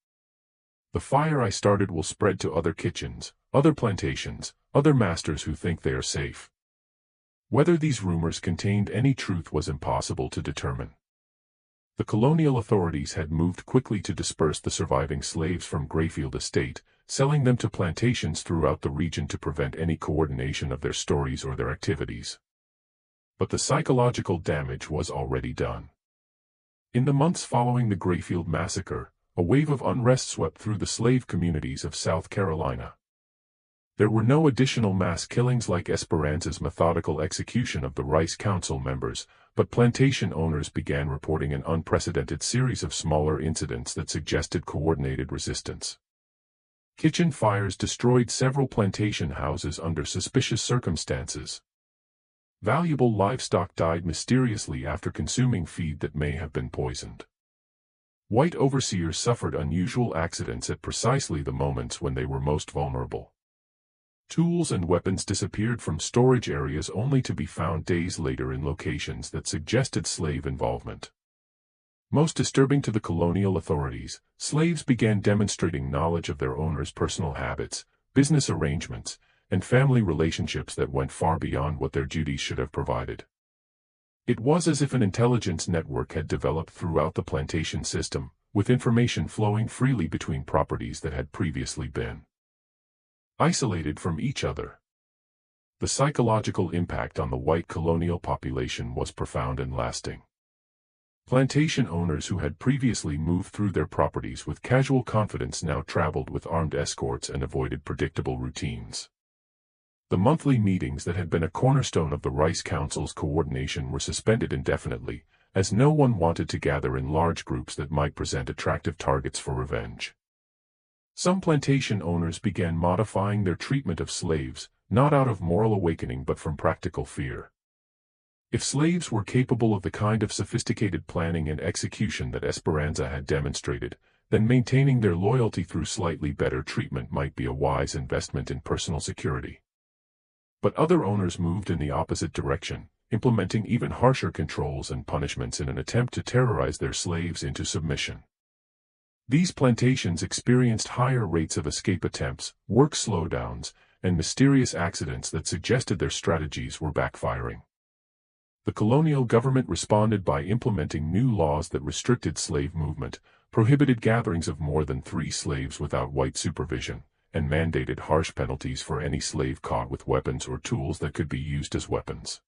The fire I started will spread to other kitchens, other plantations, other masters who think they are safe. Whether these rumors contained any truth was impossible to determine. The colonial authorities had moved quickly to disperse the surviving slaves from Grayfield Estate, selling them to plantations throughout the region to prevent any coordination of their stories or their activities. But the psychological damage was already done. In the months following the Grayfield massacre, a wave of unrest swept through the slave communities of South Carolina. There were no additional mass killings like Esperanza's methodical execution of the Rice Council members, but plantation owners began reporting an unprecedented series of smaller incidents that suggested coordinated resistance. Kitchen fires destroyed several plantation houses under suspicious circumstances. Valuable livestock died mysteriously after consuming feed that may have been poisoned. White overseers suffered unusual accidents at precisely the moments when they were most vulnerable. Tools and weapons disappeared from storage areas only to be found days later in locations that suggested slave involvement. Most disturbing to the colonial authorities, slaves began demonstrating knowledge of their owners' personal habits, business arrangements, and family relationships that went far beyond what their duties should have provided. It was as if an intelligence network had developed throughout the plantation system, with information flowing freely between properties that had previously been isolated from each other. The psychological impact on the white colonial population was profound and lasting. Plantation owners who had previously moved through their properties with casual confidence now traveled with armed escorts and avoided predictable routines. The monthly meetings that had been a cornerstone of the Rice Council's coordination were suspended indefinitely, as no one wanted to gather in large groups that might present attractive targets for revenge. Some plantation owners began modifying their treatment of slaves, not out of moral awakening but from practical fear. If slaves were capable of the kind of sophisticated planning and execution that Esperanza had demonstrated, then maintaining their loyalty through slightly better treatment might be a wise investment in personal security. But other owners moved in the opposite direction, implementing even harsher controls and punishments in an attempt to terrorize their slaves into submission. These plantations experienced higher rates of escape attempts, work slowdowns, and mysterious accidents that suggested their strategies were backfiring. The colonial government responded by implementing new laws that restricted slave movement, prohibited gatherings of more than 3 slaves without white supervision, and mandated harsh penalties for any slave caught with weapons or tools that could be used as weapons.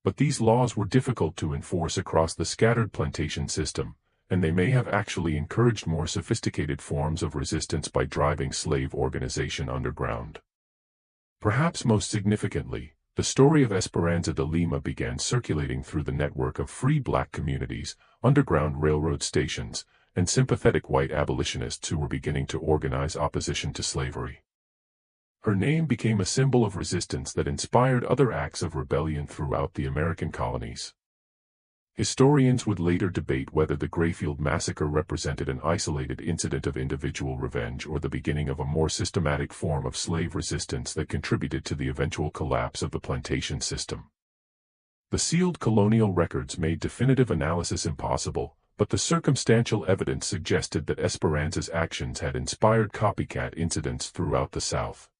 But these laws were difficult to enforce across the scattered plantation system, and they may have actually encouraged more sophisticated forms of resistance by driving slave organization underground. Perhaps most significantly, the story of Esperanza de Lima began circulating through the network of free black communities, underground railroad stations, and sympathetic white abolitionists who were beginning to organize opposition to slavery. Her name became a symbol of resistance that inspired other acts of rebellion throughout the American colonies. Historians would later debate whether the Grayfield massacre represented an isolated incident of individual revenge or the beginning of a more systematic form of slave resistance that contributed to the eventual collapse of the plantation system. The sealed colonial records made definitive analysis impossible, but the circumstantial evidence suggested that Esperanza's actions had inspired copycat incidents throughout the South.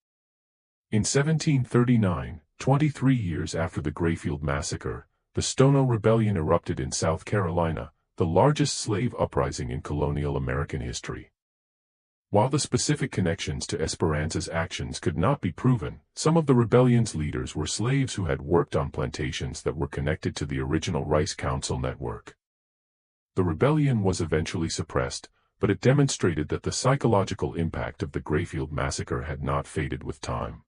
In 1739, 23 years after the Grayfield Massacre, the Stono Rebellion erupted in South Carolina, the largest slave uprising in colonial American history. While the specific connections to Esperanza's actions could not be proven, some of the rebellion's leaders were slaves who had worked on plantations that were connected to the original Rice Council network. The rebellion was eventually suppressed, but it demonstrated that the psychological impact of the Grayfield Massacre had not faded with time.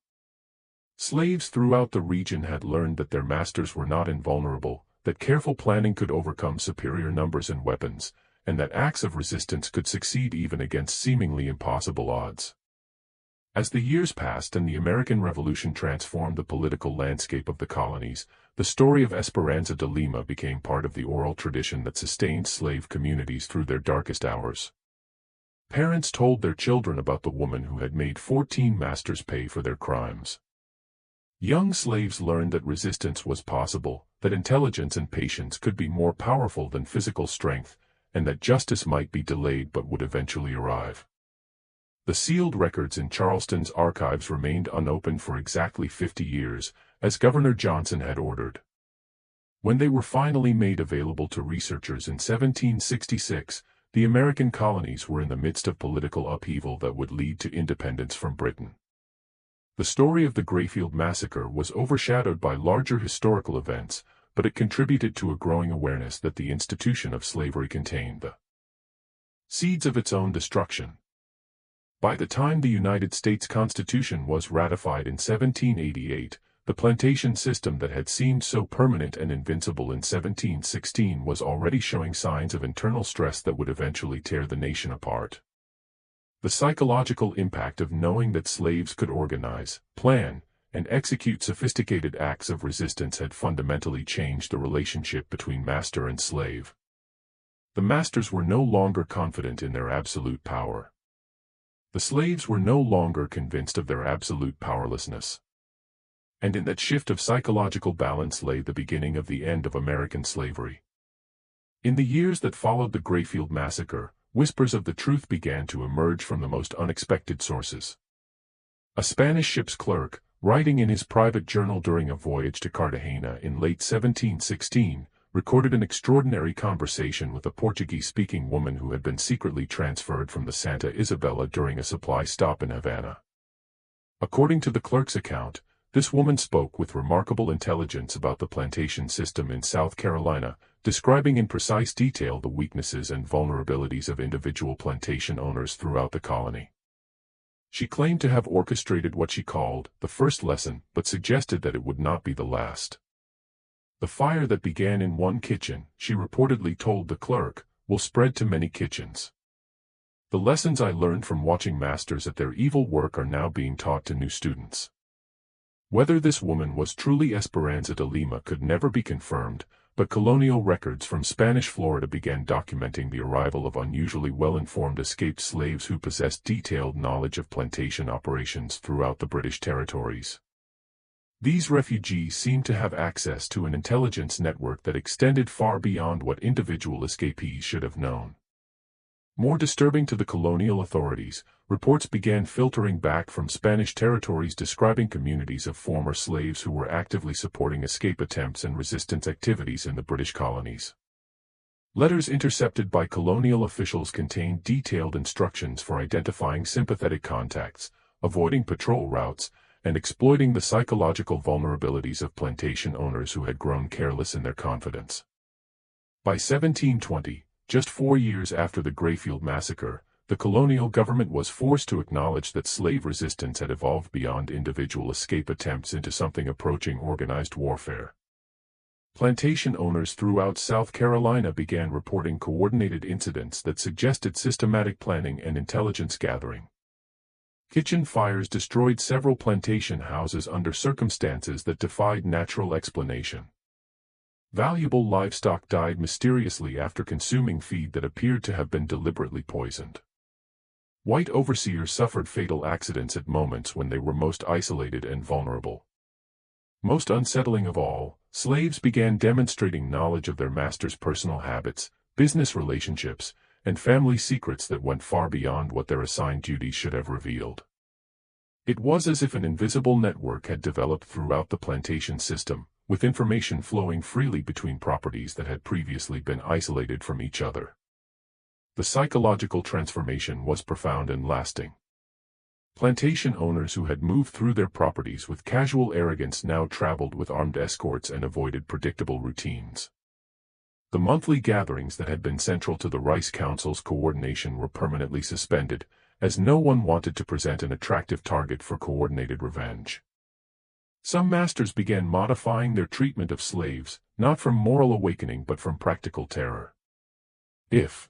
Slaves throughout the region had learned that their masters were not invulnerable, that careful planning could overcome superior numbers and weapons, and that acts of resistance could succeed even against seemingly impossible odds. As the years passed and the American Revolution transformed the political landscape of the colonies, the story of Esperanza de Lima became part of the oral tradition that sustained slave communities through their darkest hours. Parents told their children about the woman who had made 14 masters pay for their crimes. Young slaves learned that resistance was possible, that intelligence and patience could be more powerful than physical strength, and that justice might be delayed but would eventually arrive. The sealed records in Charleston's archives remained unopened for exactly 50 years, as Governor Johnson had ordered. When they were finally made available to researchers in 1766, the American colonies were in the midst of political upheaval that would lead to independence from Britain. The story of the Grayfield Massacre was overshadowed by larger historical events, but it contributed to a growing awareness that the institution of slavery contained the seeds of its own destruction. By the time the United States Constitution was ratified in 1788, the plantation system that had seemed so permanent and invincible in 1716 was already showing signs of internal stress that would eventually tear the nation apart. The psychological impact of knowing that slaves could organize, plan, and execute sophisticated acts of resistance had fundamentally changed the relationship between master and slave. The masters were no longer confident in their absolute power. The slaves were no longer convinced of their absolute powerlessness. And in that shift of psychological balance lay the beginning of the end of American slavery. In the years that followed the Grayfield Massacre, whispers of the truth began to emerge from the most unexpected sources. A Spanish ship's clerk, writing in his private journal during a voyage to Cartagena in late 1716, recorded an extraordinary conversation with a Portuguese-speaking woman who had been secretly transferred from the Santa Isabella during a supply stop in Havana. According to the clerk's account, this woman spoke with remarkable intelligence about the plantation system in South Carolina, describing in precise detail the weaknesses and vulnerabilities of individual plantation owners throughout the colony. She claimed to have orchestrated what she called the first lesson, but suggested that it would not be the last. The fire that began in one kitchen, she reportedly told the clerk, will spread to many kitchens. The lessons I learned from watching masters at their evil work are now being taught to new students. Whether this woman was truly Esperanza de Lima could never be confirmed, but colonial records from Spanish Florida began documenting the arrival of unusually well-informed escaped slaves who possessed detailed knowledge of plantation operations throughout the British territories. These refugees seemed to have access to an intelligence network that extended far beyond what individual escapees should have known. More disturbing to the colonial authorities, reports began filtering back from Spanish territories describing communities of former slaves who were actively supporting escape attempts and resistance activities in the British colonies. Letters intercepted by colonial officials contained detailed instructions for identifying sympathetic contacts, avoiding patrol routes, and exploiting the psychological vulnerabilities of plantation owners who had grown careless in their confidence. By 1720, just 4 years after the Grayfield Massacre, the colonial government was forced to acknowledge that slave resistance had evolved beyond individual escape attempts into something approaching organized warfare. Plantation owners throughout South Carolina began reporting coordinated incidents that suggested systematic planning and intelligence gathering. Kitchen fires destroyed several plantation houses under circumstances that defied natural explanation. Valuable livestock died mysteriously after consuming feed that appeared to have been deliberately poisoned. White overseers suffered fatal accidents at moments when they were most isolated and vulnerable. Most unsettling of all, slaves began demonstrating knowledge of their masters' personal habits, business relationships, and family secrets that went far beyond what their assigned duties should have revealed. It was as if an invisible network had developed throughout the plantation system, with information flowing freely between properties that had previously been isolated from each other. The psychological transformation was profound and lasting. Plantation owners who had moved through their properties with casual arrogance now traveled with armed escorts and avoided predictable routines. The monthly gatherings that had been central to the Rice Council's coordination were permanently suspended, as no one wanted to present an attractive target for coordinated revenge. Some masters began modifying their treatment of slaves, not from moral awakening but from practical terror. If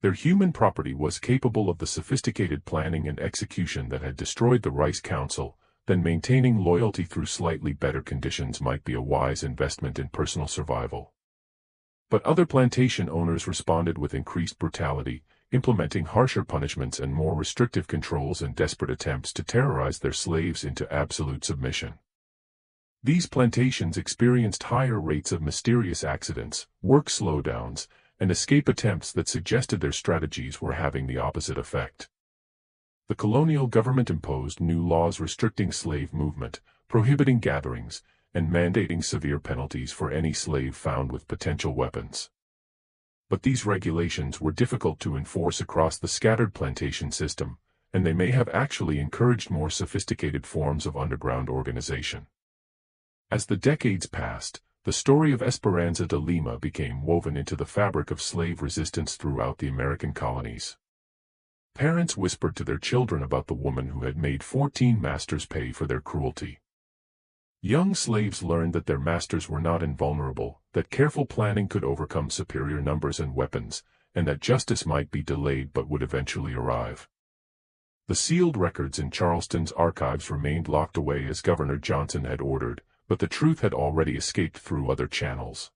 their human property was capable of the sophisticated planning and execution that had destroyed the Rice Council, then maintaining loyalty through slightly better conditions might be a wise investment in personal survival. But other plantation owners responded with increased brutality, implementing harsher punishments and more restrictive controls in desperate attempts to terrorize their slaves into absolute submission. These plantations experienced higher rates of mysterious accidents, work slowdowns, and escape attempts that suggested their strategies were having the opposite effect. The colonial government imposed new laws restricting slave movement, prohibiting gatherings, and mandating severe penalties for any slave found with potential weapons. But these regulations were difficult to enforce across the scattered plantation system, and they may have actually encouraged more sophisticated forms of underground organization. As the decades passed, the story of Esperanza de Lima became woven into the fabric of slave resistance throughout the American colonies. Parents whispered to their children about the woman who had made 14 masters pay for their cruelty. Young slaves learned that their masters were not invulnerable, that careful planning could overcome superior numbers and weapons, and that justice might be delayed but would eventually arrive. The sealed records in Charleston's archives remained locked away as Governor Johnson had ordered, but the truth had already escaped through other channels.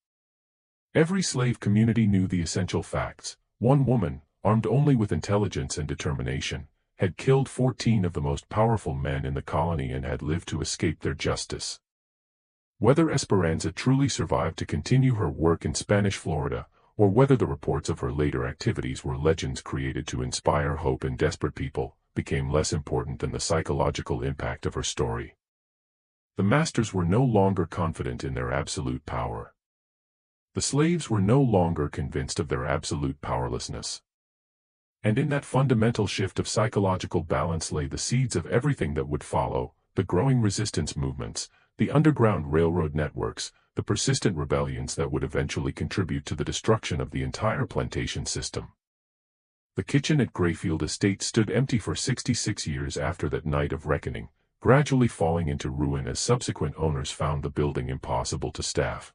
Every slave community knew the essential facts. One woman, armed only with intelligence and determination, had killed 14 of the most powerful men in the colony and had lived to escape their justice. Whether Esperanza truly survived to continue her work in Spanish Florida, or whether the reports of her later activities were legends created to inspire hope in desperate people, became less important than the psychological impact of her story. The masters were no longer confident in their absolute power. The slaves were no longer convinced of their absolute powerlessness. And in that fundamental shift of psychological balance lay the seeds of everything that would follow: the growing resistance movements, the underground railroad networks, the persistent rebellions that would eventually contribute to the destruction of the entire plantation system. The kitchen at Grayfield Estate stood empty for 66 years after that night of reckoning, gradually falling into ruin as subsequent owners found the building impossible to staff.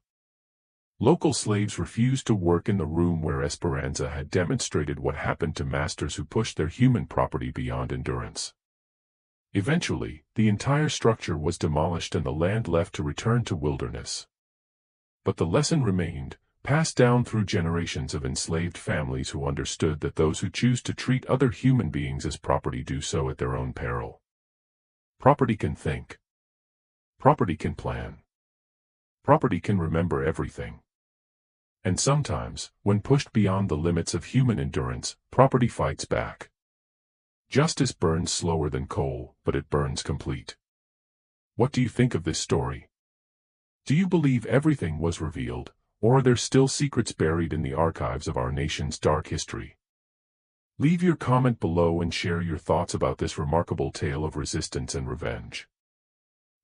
Local slaves refused to work in the room where Esperanza had demonstrated what happened to masters who pushed their human property beyond endurance. Eventually, the entire structure was demolished and the land left to return to wilderness. But the lesson remained, passed down through generations of enslaved families who understood that those who choose to treat other human beings as property do so at their own peril. Property can think. Property can plan. Property can remember everything. And sometimes, when pushed beyond the limits of human endurance, property fights back. Justice burns slower than coal, but it burns complete. What do you think of this story? Do you believe everything was revealed, or are there still secrets buried in the archives of our nation's dark history? Leave your comment below and share your thoughts about this remarkable tale of resistance and revenge.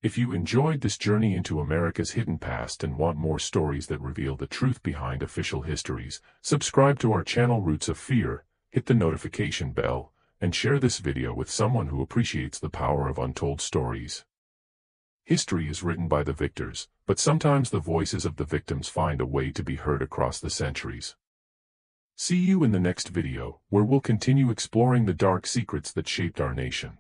If you enjoyed this journey into America's hidden past and want more stories that reveal the truth behind official histories, subscribe to our channel Roots of Fear, hit the notification bell, and share this video with someone who appreciates the power of untold stories. History is written by the victors, but sometimes the voices of the victims find a way to be heard across the centuries. See you in the next video, where we'll continue exploring the dark secrets that shaped our nation.